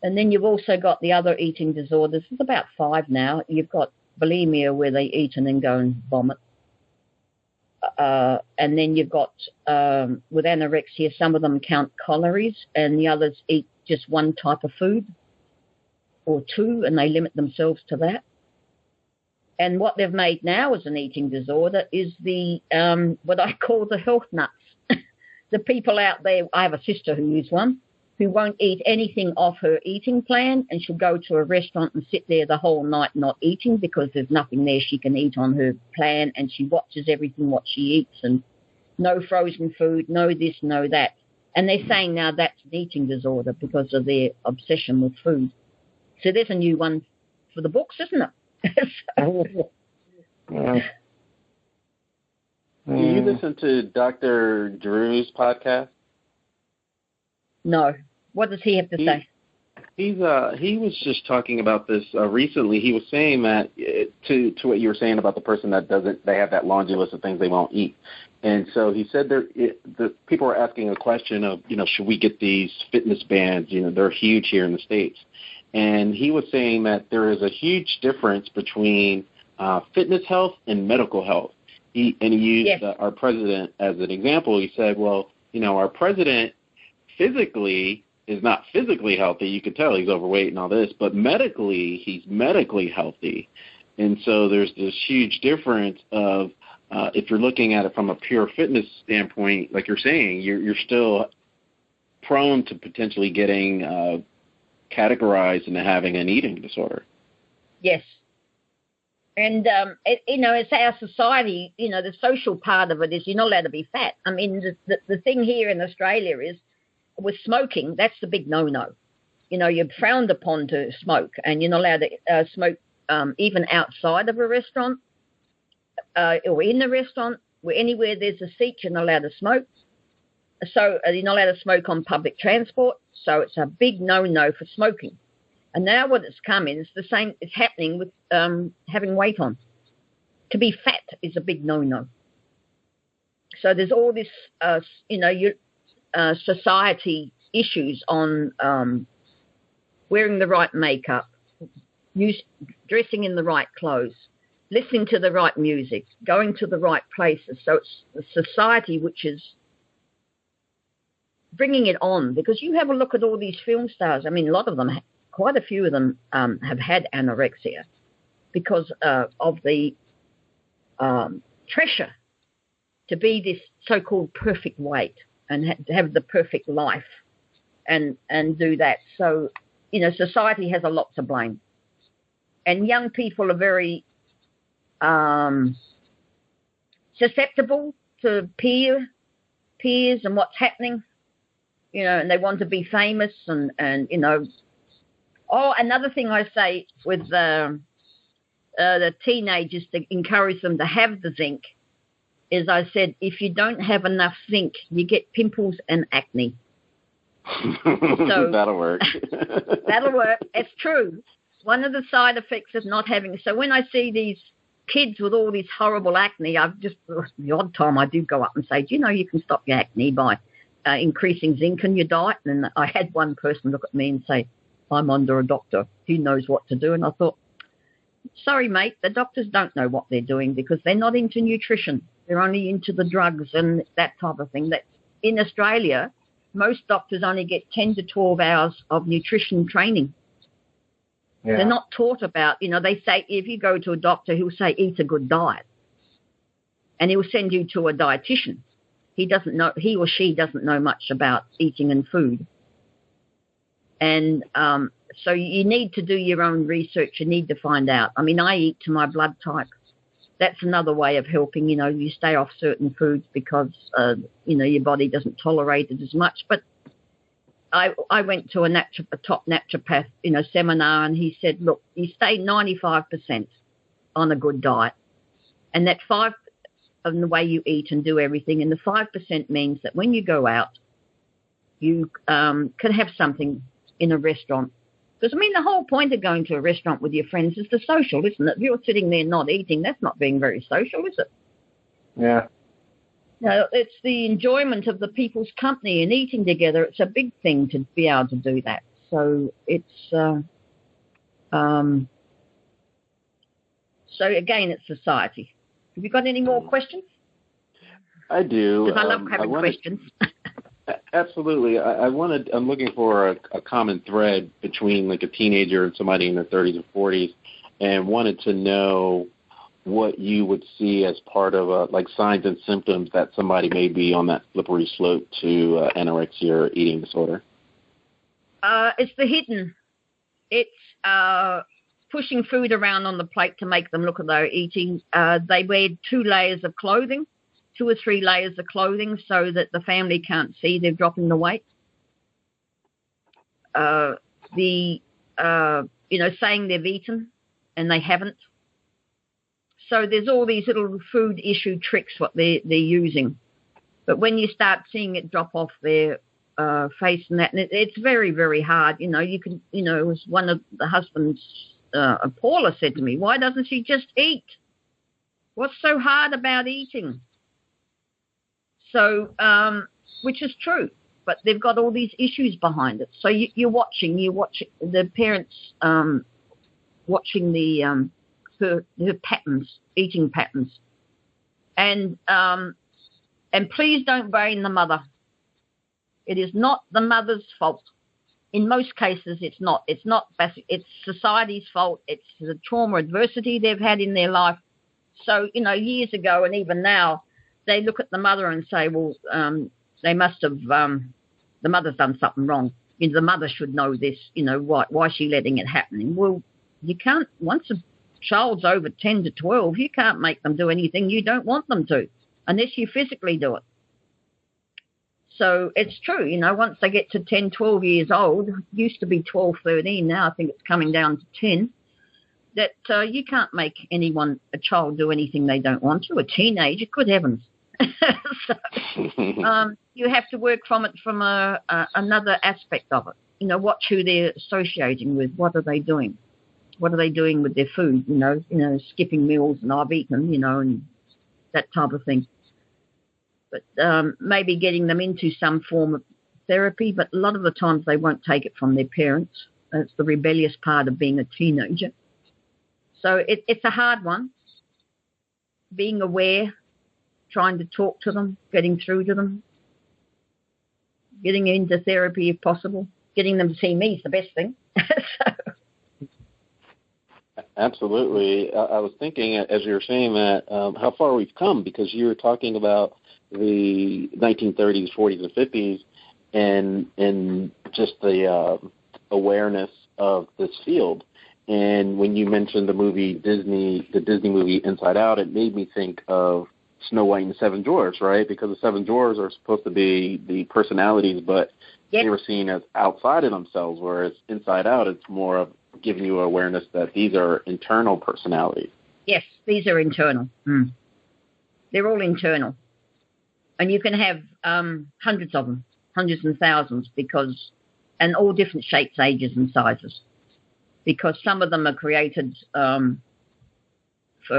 And then you've also got the other eating disorders. There's about 5 now. You've got bulimia, where they eat and then go and vomit. And then you've got, with anorexia, some of them count calories and the others eat just one type of food or 2, and they limit themselves to that. And what they've made now as an eating disorder is the what I call the health nuts. The people out there, I have a sister who is one, who won't eat anything off her eating plan, and she'll go to a restaurant and sit there the whole night not eating because there's nothing there she can eat on her plan, and she watches everything what she eats, and no frozen food, no this, no that. And they're saying now that's an eating disorder because of their obsession with food. So there's a new one for the books, isn't it? Do you listen to Dr. Drew's podcast? No. What does he have to say? He was just talking about this recently. He was saying that to what you were saying about the person that they have that laundry list of things they won't eat. And so he said the people were asking a question of, should we get these fitness bands? They're huge here in the States. And he was saying that there is a huge difference between fitness health and medical health. He used our president as an example. He said, well, our president physically is not physically healthy. You could tell he's overweight and all this, but medically, he's medically healthy. And so there's this huge difference of if you're looking at it from a pure fitness standpoint, like you're saying, you're still prone to potentially getting categorized into having an eating disorder. Yes. And, it's our society, the social part of it is you're not allowed to be fat. I mean, the thing here in Australia is with smoking, that's the big no-no. You're frowned upon to smoke, and you're not allowed to smoke even outside of a restaurant or in the restaurant. anywhere there's a seat, you're not allowed to smoke. So you're not allowed to smoke on public transport. So it's a big no-no for smoking. And now what it's coming is the same. It's happening with having weight on. To be fat is a big no-no. So there's all this, society issues on wearing the right makeup, dressing in the right clothes, listening to the right music, going to the right places. So it's the society which is bringing it on, because you have a look at all these film stars. I mean, a lot of them, quite a few of them have had anorexia because of the pressure to be this so-called perfect weight and have the perfect life and do that. So, society has a lot to blame. And young people are very susceptible to peers and what's happening, and they want to be famous and Oh, another thing I say with the teenagers to encourage them to have the zinc is I said, if you don't have enough zinc, you get pimples and acne. So that'll work. That'll work. It's true. One of the side effects of not having, so when I see these kids with all this horrible acne, the odd time I do go up and say, do you know you can stop your acne by increasing zinc in your diet? And I had one person look at me and say, I'm under a doctor. He knows what to do. And I thought, sorry, mate, the doctors don't know what they're doing because they're not into nutrition. They're only into the drugs and that type of thing. That in Australia, most doctors only get 10 to 12 hours of nutrition training. Yeah. They're not taught about, they say if you go to a doctor, he'll say eat a good diet. And he'll send you to a dietitian. He or she doesn't know much about eating and food. And so you need to do your own research. You need to find out. I mean, I eat to my blood type. That's another way of helping. You stay off certain foods because, your body doesn't tolerate it as much. But I went to a top naturopath, seminar, and he said, look, you stay 95% on a good diet. And that 5% of the way you eat and do everything. And the 5% means that when you go out, you can have something in a restaurant. Because, the whole point of going to a restaurant with your friends is the social, isn't it? If you're sitting there not eating, that's not being very social, is it? Yeah. No, it's the enjoyment of the people's company and eating together. It's a big thing to be able to do that. So it's, so again, it's society. Have you got any more questions? I do. Because I love having questions. Absolutely. I'm looking for a common thread between like a teenager and somebody in their 30s or 40s, and wanted to know what you would see as part of like signs and symptoms that somebody may be on that slippery slope to anorexia or eating disorder. It's the hidden. It's pushing food around on the plate to make them look as though they're eating. They wear 2 layers of clothing. 2 or 3 layers of clothing so that the family can't see they're dropping the weight. Saying they've eaten and they haven't. So there's all these little food issue tricks what they're using. But when you start seeing it drop off their face and that, and it's very, very hard. You can, it was one of the husbands, Paula said to me, why doesn't she just eat? What's so hard about eating? So, which is true, but they've got all these issues behind it. So you're watching the parents watching the her patterns, eating patterns, and please don't blame the mother. It is not the mother's fault. In most cases, it's not. It's society's fault. It's the trauma, adversity they've had in their life. So years ago and even now, they look at the mother and say, well, they must have, the mother's done something wrong. The mother should know this, why is she letting it happen? Well, you can't, once a child's over 10 to 12, you can't make them do anything you don't want them to, unless you physically do it. So it's true, once they get to 10, 12 years old, used to be 12, 13, now I think it's coming down to 10, that you can't make a child do anything they don't want to, a teenager, good heavens. So, you have to work from it from another aspect of it. You know, watch who they're associating with. What are they doing? What are they doing with their food? You know, skipping meals, and I've eaten, and that type of thing. But maybe getting them into some form of therapy, but a lot of the times they won't take it from their parents. It's the rebellious part of being a teenager. So it's a hard one. Being aware, trying to talk to them, getting through to them, getting into therapy if possible, getting them to see me is the best thing. So. Absolutely. I was thinking, as you were saying that, how far we've come, because you were talking about the 1930s, 40s, and 50s, and just the awareness of this field. And when you mentioned the Disney movie Inside Out, it made me think of Snow White and the Seven Dwarfs, right? Because the Seven Dwarfs are supposed to be the personalities, but they were seen as outside of themselves, whereas Inside Out, it's more of giving you awareness that these are internal personalities. Yes, these are internal. They're all internal. And you can have hundreds of them, hundreds and thousands, and all different shapes, ages, and sizes. Because some of them are created for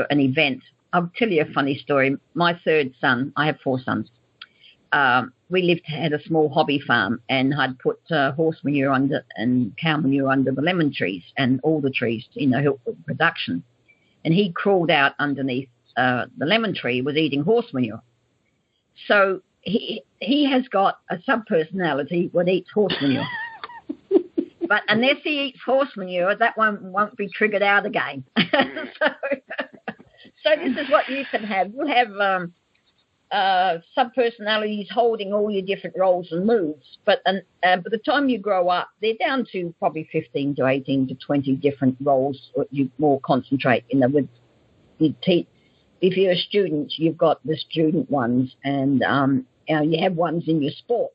an event. I'll tell you a funny story. My third son, I have 4 sons. We had a small hobby farm, and I'd put horse manure and cow manure under the lemon trees and all the trees, help with production. And he crawled out underneath the lemon tree, was eating horse manure. So he has got a sub-personality that eats horse manure. But unless he eats horse manure, that one won't be triggered out again. So this is what you can have. You'll have sub-personalities holding all your different roles and moves. But by the time you grow up, they're down to probably 15 to 18 to 20 different roles that you more concentrate. With if you're a student, you've got the student ones, and you have ones in your sport.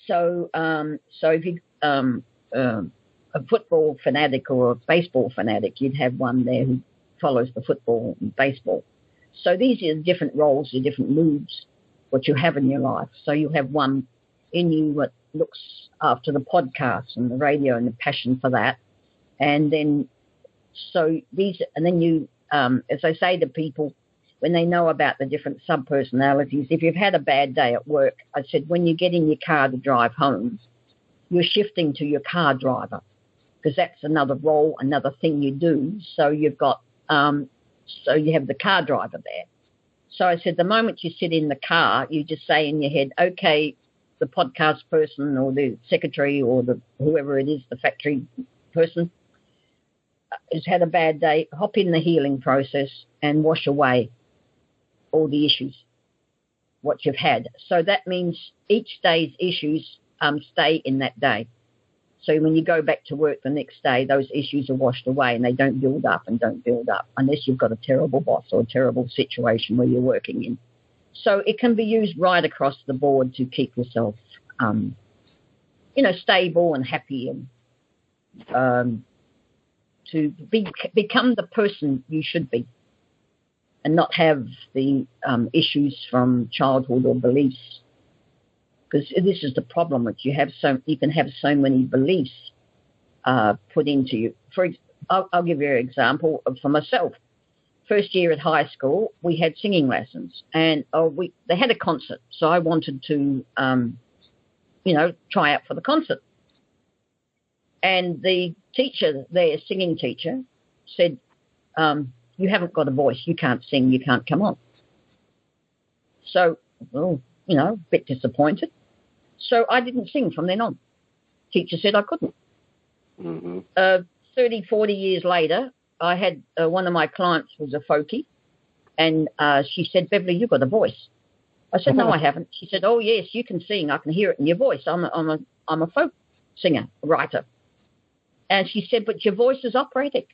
So if you a football fanatic or a baseball fanatic, you'd have one there who follows the football and baseball. So these are different roles, the different moves, what you have in your life. So you have one in you that looks after the podcast and the radio and the passion for that. And then, you, as I say to people, when they know about the different sub-personalities, if you've had a bad day at work, I said, when you get in your car to drive home, you're shifting to your car driver, because that's another role, another thing you do. So you've got, so you have the car driver there. So I said, the moment you sit in the car, you just say in your head, okay, the podcast person or the secretary or whoever it is, the factory person, has had a bad day, hop in the healing process and wash away all the issues, what you've had. So that means each day's issues stay in that day. So when you go back to work the next day, those issues are washed away and they don't build up unless you've got a terrible boss or a terrible situation where you're working in. So it can be used right across the board to keep yourself, stable and happy, and to become the person you should be, and not have the issues from childhood or beliefs. Because this is the problem, that you can have so many beliefs put into you. I'll give you an example for myself. First year at high school, we had singing lessons, and they had a concert, so I wanted to, try out for the concert. And the teacher, their singing teacher, said, you haven't got a voice, you can't sing, you can't come on. So, a bit disappointed. So I didn't sing from then on. Teacher said I couldn't. Mm-hmm. 30, 40 years later, I had one of my clients was a folkie, and she said, Beverley, you've got a voice. I said, no, I haven't. She said, oh, yes, you can sing. I can hear it in your voice. I'm a folk singer, writer. And she said, but your voice is operatic.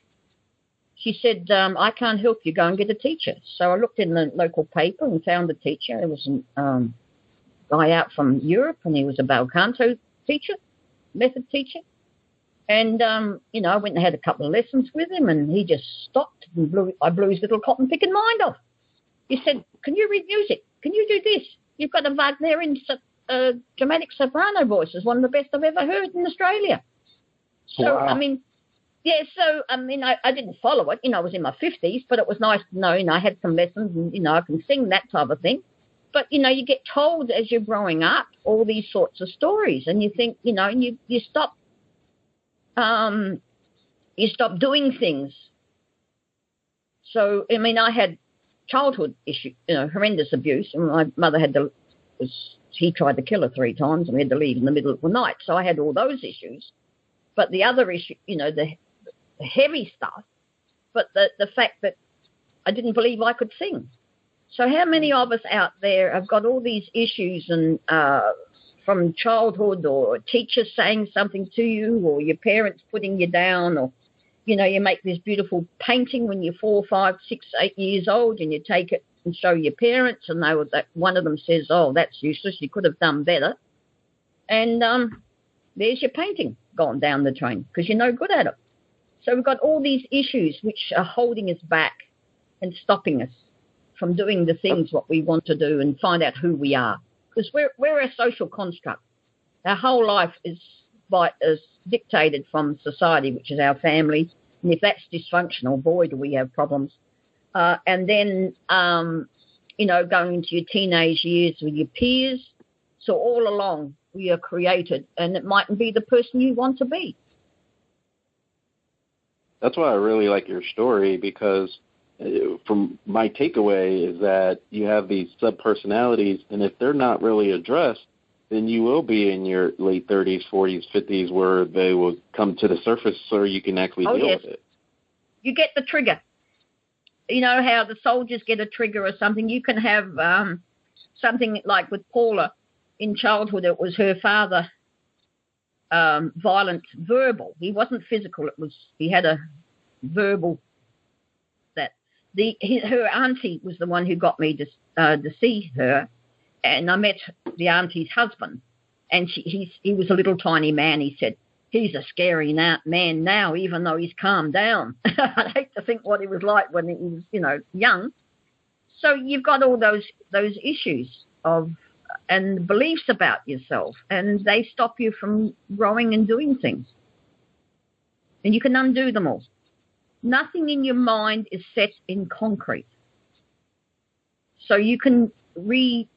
She said, I can't help you. Go and get a teacher. So I looked in the local paper and found a teacher. It was a guy out from Europe, and he was a bel canto teacher, method teacher. And, I went and had a couple of lessons with him, and he just stopped and I blew his little cotton picking mind off. You said, can you read music? Can you do this? You've got a Wagnerian dramatic soprano voice. It's one of the best I've ever heard in Australia. So, wow. I mean, I didn't follow it. I was in my 50s, but it was nice to know, I had some lessons and, I can sing, that type of thing. But, you get told as you're growing up all these sorts of stories, and you think, and you stop doing things. So, I had childhood issues, horrendous abuse, and my mother he tried to kill her 3 times, and we had to leave in the middle of the night. So I had all those issues. But the other issue, the heavy stuff, but the fact that I didn't believe I could sing. So how many of us out there have got all these issues and from childhood, or teachers saying something to you, or your parents putting you down, or, you make this beautiful painting when you're 4, 5, 6, 8 years old, and you take it and show your parents, and one of them says, oh, that's useless, you could have done better. And there's your painting gone down the drain because you're no good at it. So we've got all these issues which are holding us back and stopping us from doing the things what we want to do and find out who we are. Because we're a social construct. Our whole life is dictated from society, which is our family. And if that's dysfunctional, boy, do we have problems. And then, going into your teenage years with your peers. So all along, we are created, and it mightn't be the person you want to be. That's why I really like your story, because from my takeaway is that you have these sub-personalities, and if they're not really addressed, then you will be in your late 30s, 40s, 50s, where they will come to the surface so you can actually deal with it. You get the trigger. You know how the soldiers get a trigger or something? You can have something like with Paula in childhood. It was her father, violent, verbal. He wasn't physical. He had a verbal. Her auntie was the one who got me to see her, and I met the auntie's husband, and he was a little tiny man. He said, he's a scary man now, even though he's calmed down. I'd hate to think what he was like when he was, young. So you've got all those issues and beliefs about yourself, and they stop you from growing and doing things. And you can undo them all. Nothing in your mind is set in concrete. So you can reprogram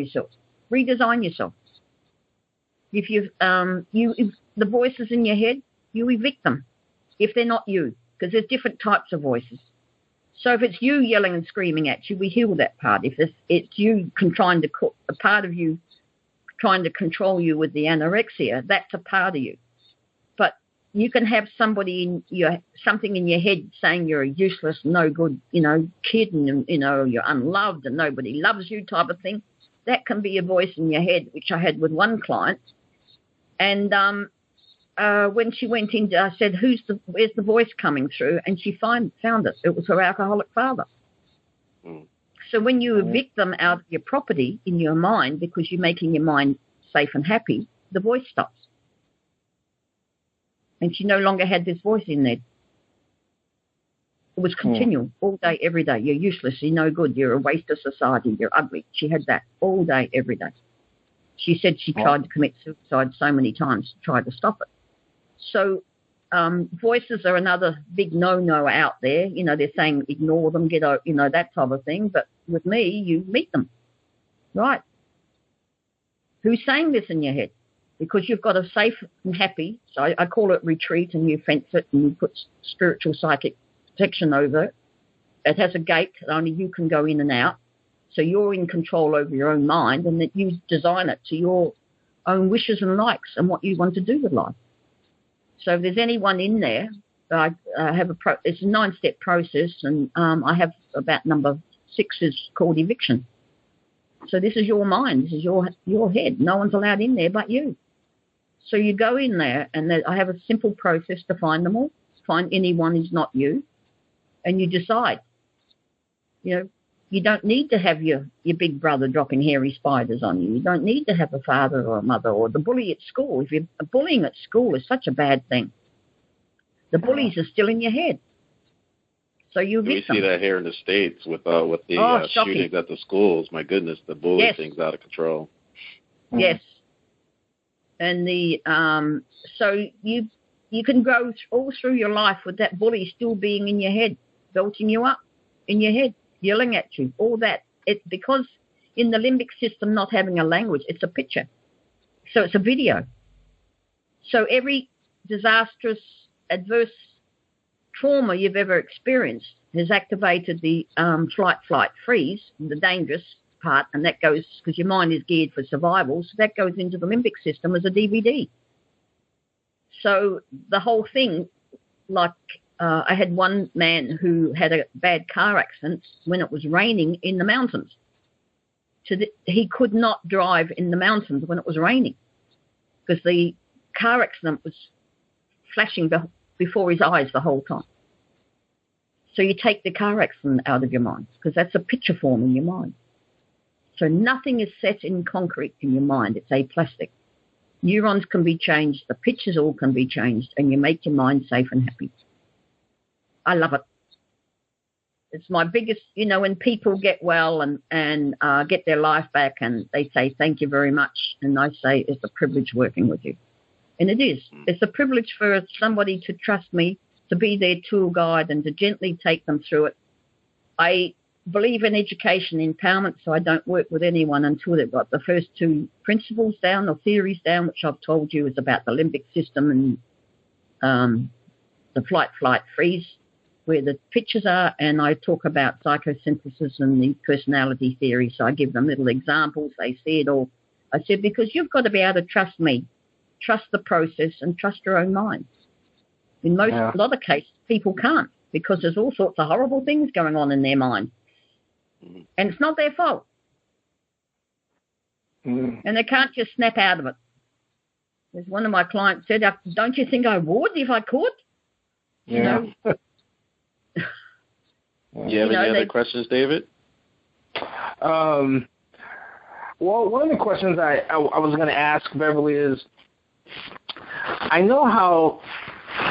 yourself, redesign yourself. If the voices in your head, you evict them if they're not you, because there's different types of voices. So if it's you yelling and screaming at you, we heal that part. If it's you a part of you trying to control you with the anorexia, that's a part of you. But you can have something in your head saying you're a useless, no good, kid, and you're unloved and nobody loves you type of thing. That can be a voice in your head, which I had with one client. And when she went in, I said, where's the voice coming through? And she found it. It was her alcoholic father. Mm. So when you evict them out of your property in your mind, because you're making your mind safe and happy, the voice stops. And she no longer had this voice in there. It was continual, all day, every day. You're useless, you're no good, you're a waste of society, you're ugly. She had that all day, every day. She said she tried to commit suicide so many times to try to stop it. So voices are another big no-no out there. They're saying ignore them, get out, that type of thing. But with me, you meet them. Right. Who's saying this in your head? Because you've got a safe and happy, so I call it retreat, and you fence it and you put spiritual psychic protection over it. It has a gate that only you can go in and out. So you're in control over your own mind, and that you design it to your own wishes and likes and what you want to do with life. So if there's anyone in there, I have it's a 9-step process, and I have about number 6 is called eviction. So this is your mind, this is your head. No one's allowed in there but you. So you go in there, and I have a simple process to find them all, find anyone who's not you, and you decide. You don't need to have your big brother dropping hairy spiders on you. You don't need to have a father or a mother or the bully at school. Bullying at school is such a bad thing. The bullies are still in your head. So you we see that here in the States with the shootings at the schools. My goodness, the bully thing's out of control. Yes. And so you can go all through your life with that bully still being in your head, belting you up in your head, yelling at you, all that. Because in the limbic system not having a language, it's a picture. So it's a video. So every disastrous, adverse trauma you've ever experienced has activated the flight, freeze, the dangerous part, and that goes, because your mind is geared for survival, so that goes into the limbic system as a DVD. So the whole thing, like I had one man who had a bad car accident when it was raining in the mountains. He could not drive in the mountains when it was raining because the car accident was flashing before his eyes the whole time. So you take the car accident out of your mind because that's a picture form in your mind. So nothing is set in concrete in your mind. It's aplastic. Neurons can be changed. The pictures all can be changed, and you make your mind safe and happy. I love it. It's my biggest, when people get well and get their life back and they say, thank you very much. And I say, it's a privilege working with you. And it is. It's a privilege for somebody to trust me, to be their tour guide and to gently take them through it. I believe in education empowerment, so I don't work with anyone until they've got the first two principles down or theories down, which I've told you is about the limbic system and the flight, freeze, where the pictures are, and I talk about psychosynthesis and the personality theory, so I give them little examples. They see it all. I said, because you've got to be able to trust me, trust the process, and trust your own mind. In a lot of cases, people can't because there's all sorts of horrible things going on in their mind. And it's not their fault. And they can't just snap out of it. As one of my clients said, don't you think I would if I could? Yeah. You have any other questions, David? Well, one of the questions I was going to ask Beverley is, I know how,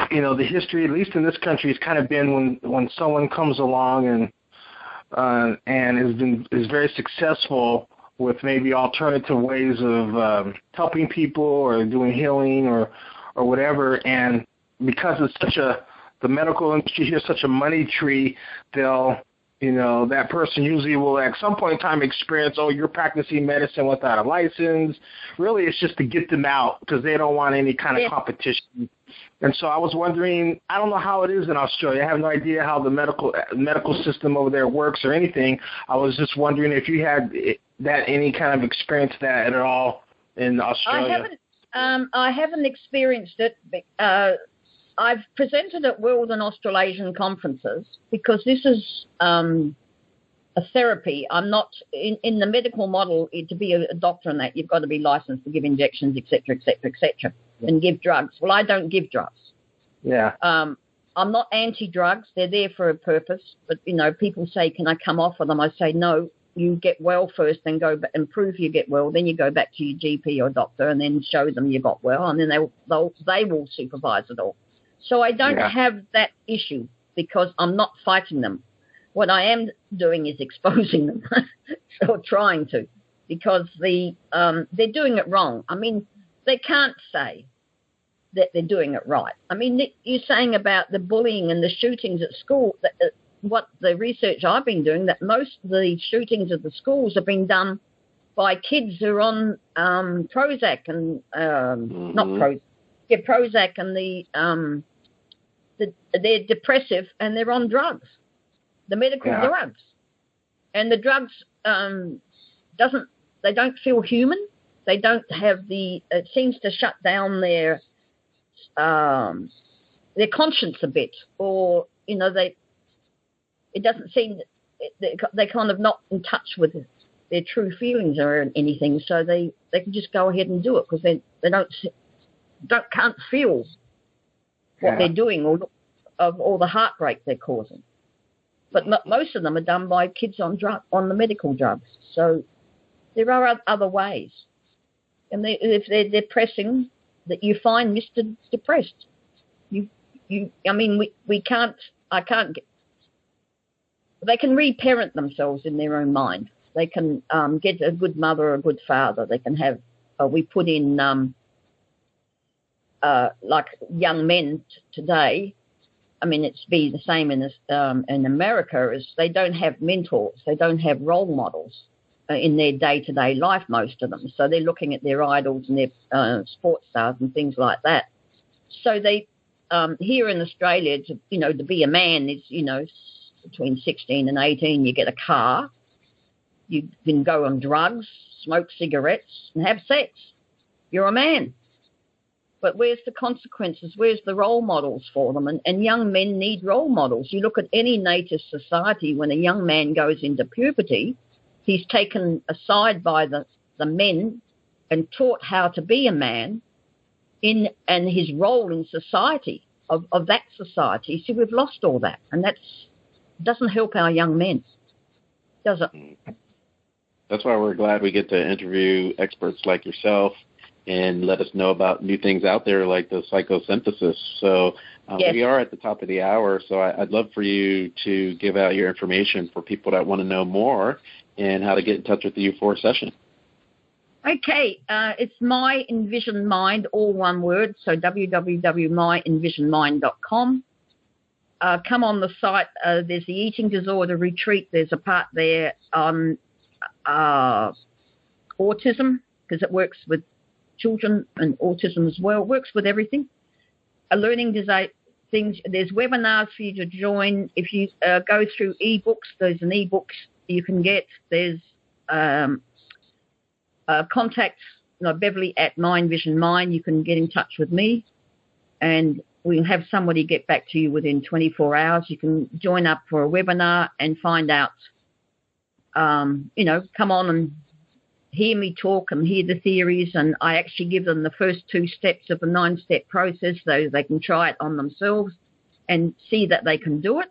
the history, at least in this country, has kind of been when someone comes along and is very successful with maybe alternative ways of helping people or doing healing or whatever, and because it's the medical industry here is such a money tree, that person usually will at some point in time experience, you're practicing medicine without a license. Really, it's just to get them out because they don't want any kind of competition. And so I was wondering, I don't know how it is in Australia. I have no idea how the medical system over there works or anything. I was just wondering if you had any kind of experience that at all in Australia. I haven't experienced it. I've presented at World and Australasian conferences because this is a therapy. I'm not in the medical model. To be a doctor and that, you've got to be licensed to give injections, etc., and give drugs. Well, I don't give drugs. Yeah. I'm not anti-drugs. They're there for a purpose. But, people say, can I come off of them? I say, no, you get well first, then go back and prove you get well. Then you go back to your GP or doctor and then show them you got well. And then they will supervise it all. So I don't have that issue because I'm not fighting them. What I am doing is exposing them or trying to, because they're doing it wrong. I mean, they can't say that they're doing it right. I mean, you're saying about the bullying and the shootings at school, what the research I've been doing, that most of the shootings at the schools have been done by kids who are on Prozac and not Prozac. Yeah, Prozac and they're depressive and they're on drugs, the medical drugs, and the drugs they don't feel human. They don't have it seems to shut down their conscience a bit, or it doesn't seem they're kind of not in touch with their true feelings or anything, so they can just go ahead and do it because they can't feel what they're doing or the heartbreak they're causing. But most of them are done by kids on the medical drugs. So there are other ways. And if they're depressing, that you find Mr. Depressed. I can't they can reparent themselves in their own mind. They can get a good mother or a good father. They can have, we put in, like young men today, I mean, it's be the same in America, is they don't have mentors. They don't have role models in their day-to-day life, most of them. So they're looking at their idols and their sports stars and things like that. So they, here in Australia, to be a man is, between 16 and 18, you get a car. You can go on drugs, smoke cigarettes, and have sex. You're a man. But where's the consequences? Where's the role models for them? And young men need role models. You look at any native society, when a young man goes into puberty, he's taken aside by the men and taught how to be a man and his role in society, of that society. See, we've lost all that. And that doesn't help our young men, does it? That's why we're glad we get to interview experts like yourself and let us know about new things out there like the psychosynthesis. So yes. We are at the top of the hour, so I'd love for you to give out your information for people that want to know more and how to get in touch with you for a session. Okay, it's My Envision Mind, all one word, so www.myenvisionmind.com. Come on the site. There's the eating disorder retreat. There's a part there on autism, because it works with children and autism as well. It works with everything. Learning things. There's webinars for you to join. If you go through ebooks, there's an ebook you can get. There's contact Beverley at My Envision Mind. You can get in touch with me, and we'll have somebody get back to you within 24 hours. You can join up for a webinar and find out, come on and hear me talk and hear the theories. And I actually give them the first 2 steps of a 9-step process so they can try it on themselves and see that they can do it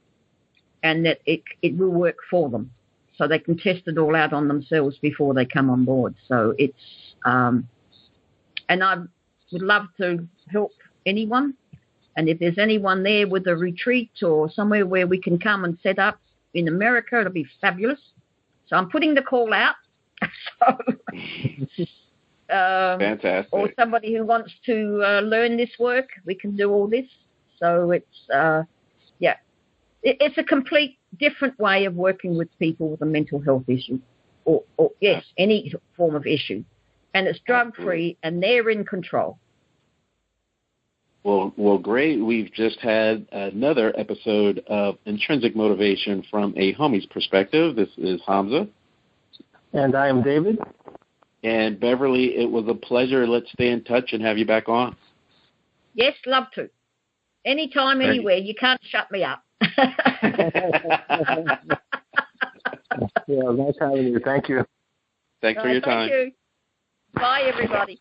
and that it will work for them. So they can test it all out on themselves before they come on board. So it's, and I would love to help anyone. And if there's anyone there with a retreat or somewhere where we can come and set up in America, it'll be fabulous. So I'm putting the call out. Fantastic. Or somebody who wants to learn this work, we can do all this. So it's, it's a complete different way of working with people with a mental health issue, or yes, any form of issue. And it's drug-free, and they're in control. Well, great. We've just had another episode of Intrinsic Motivation from a homie's perspective. This is Hamza. And I am David. And Beverly, it was a pleasure. Let's stay in touch and have you back on. Yes, love to. Anytime, anywhere. You can't shut me up. Yeah, nice having you. Thank you. Thanks for your time. Thank you. Bye, everybody.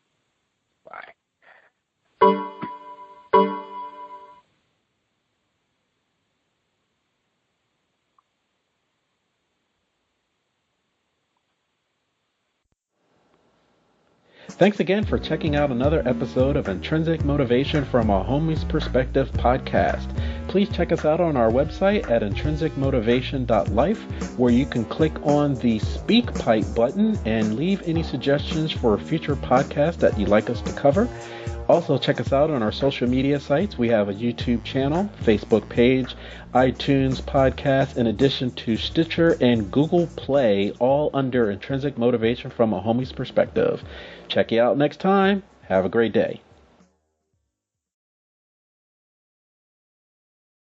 Bye. Thanks again for checking out another episode of Intrinsic Motivation from a Homie's Perspective podcast. Please check us out on our website at intrinsicmotivation.life, where you can click on the Speak Pipe button and leave any suggestions for future podcasts that you'd like us to cover. Also, check us out on our social media sites. We have a YouTube channel, Facebook page, iTunes podcast, in addition to Stitcher and Google Play, all under Intrinsic Motivation from a Homie's Perspective. Check you out next time. Have a great day.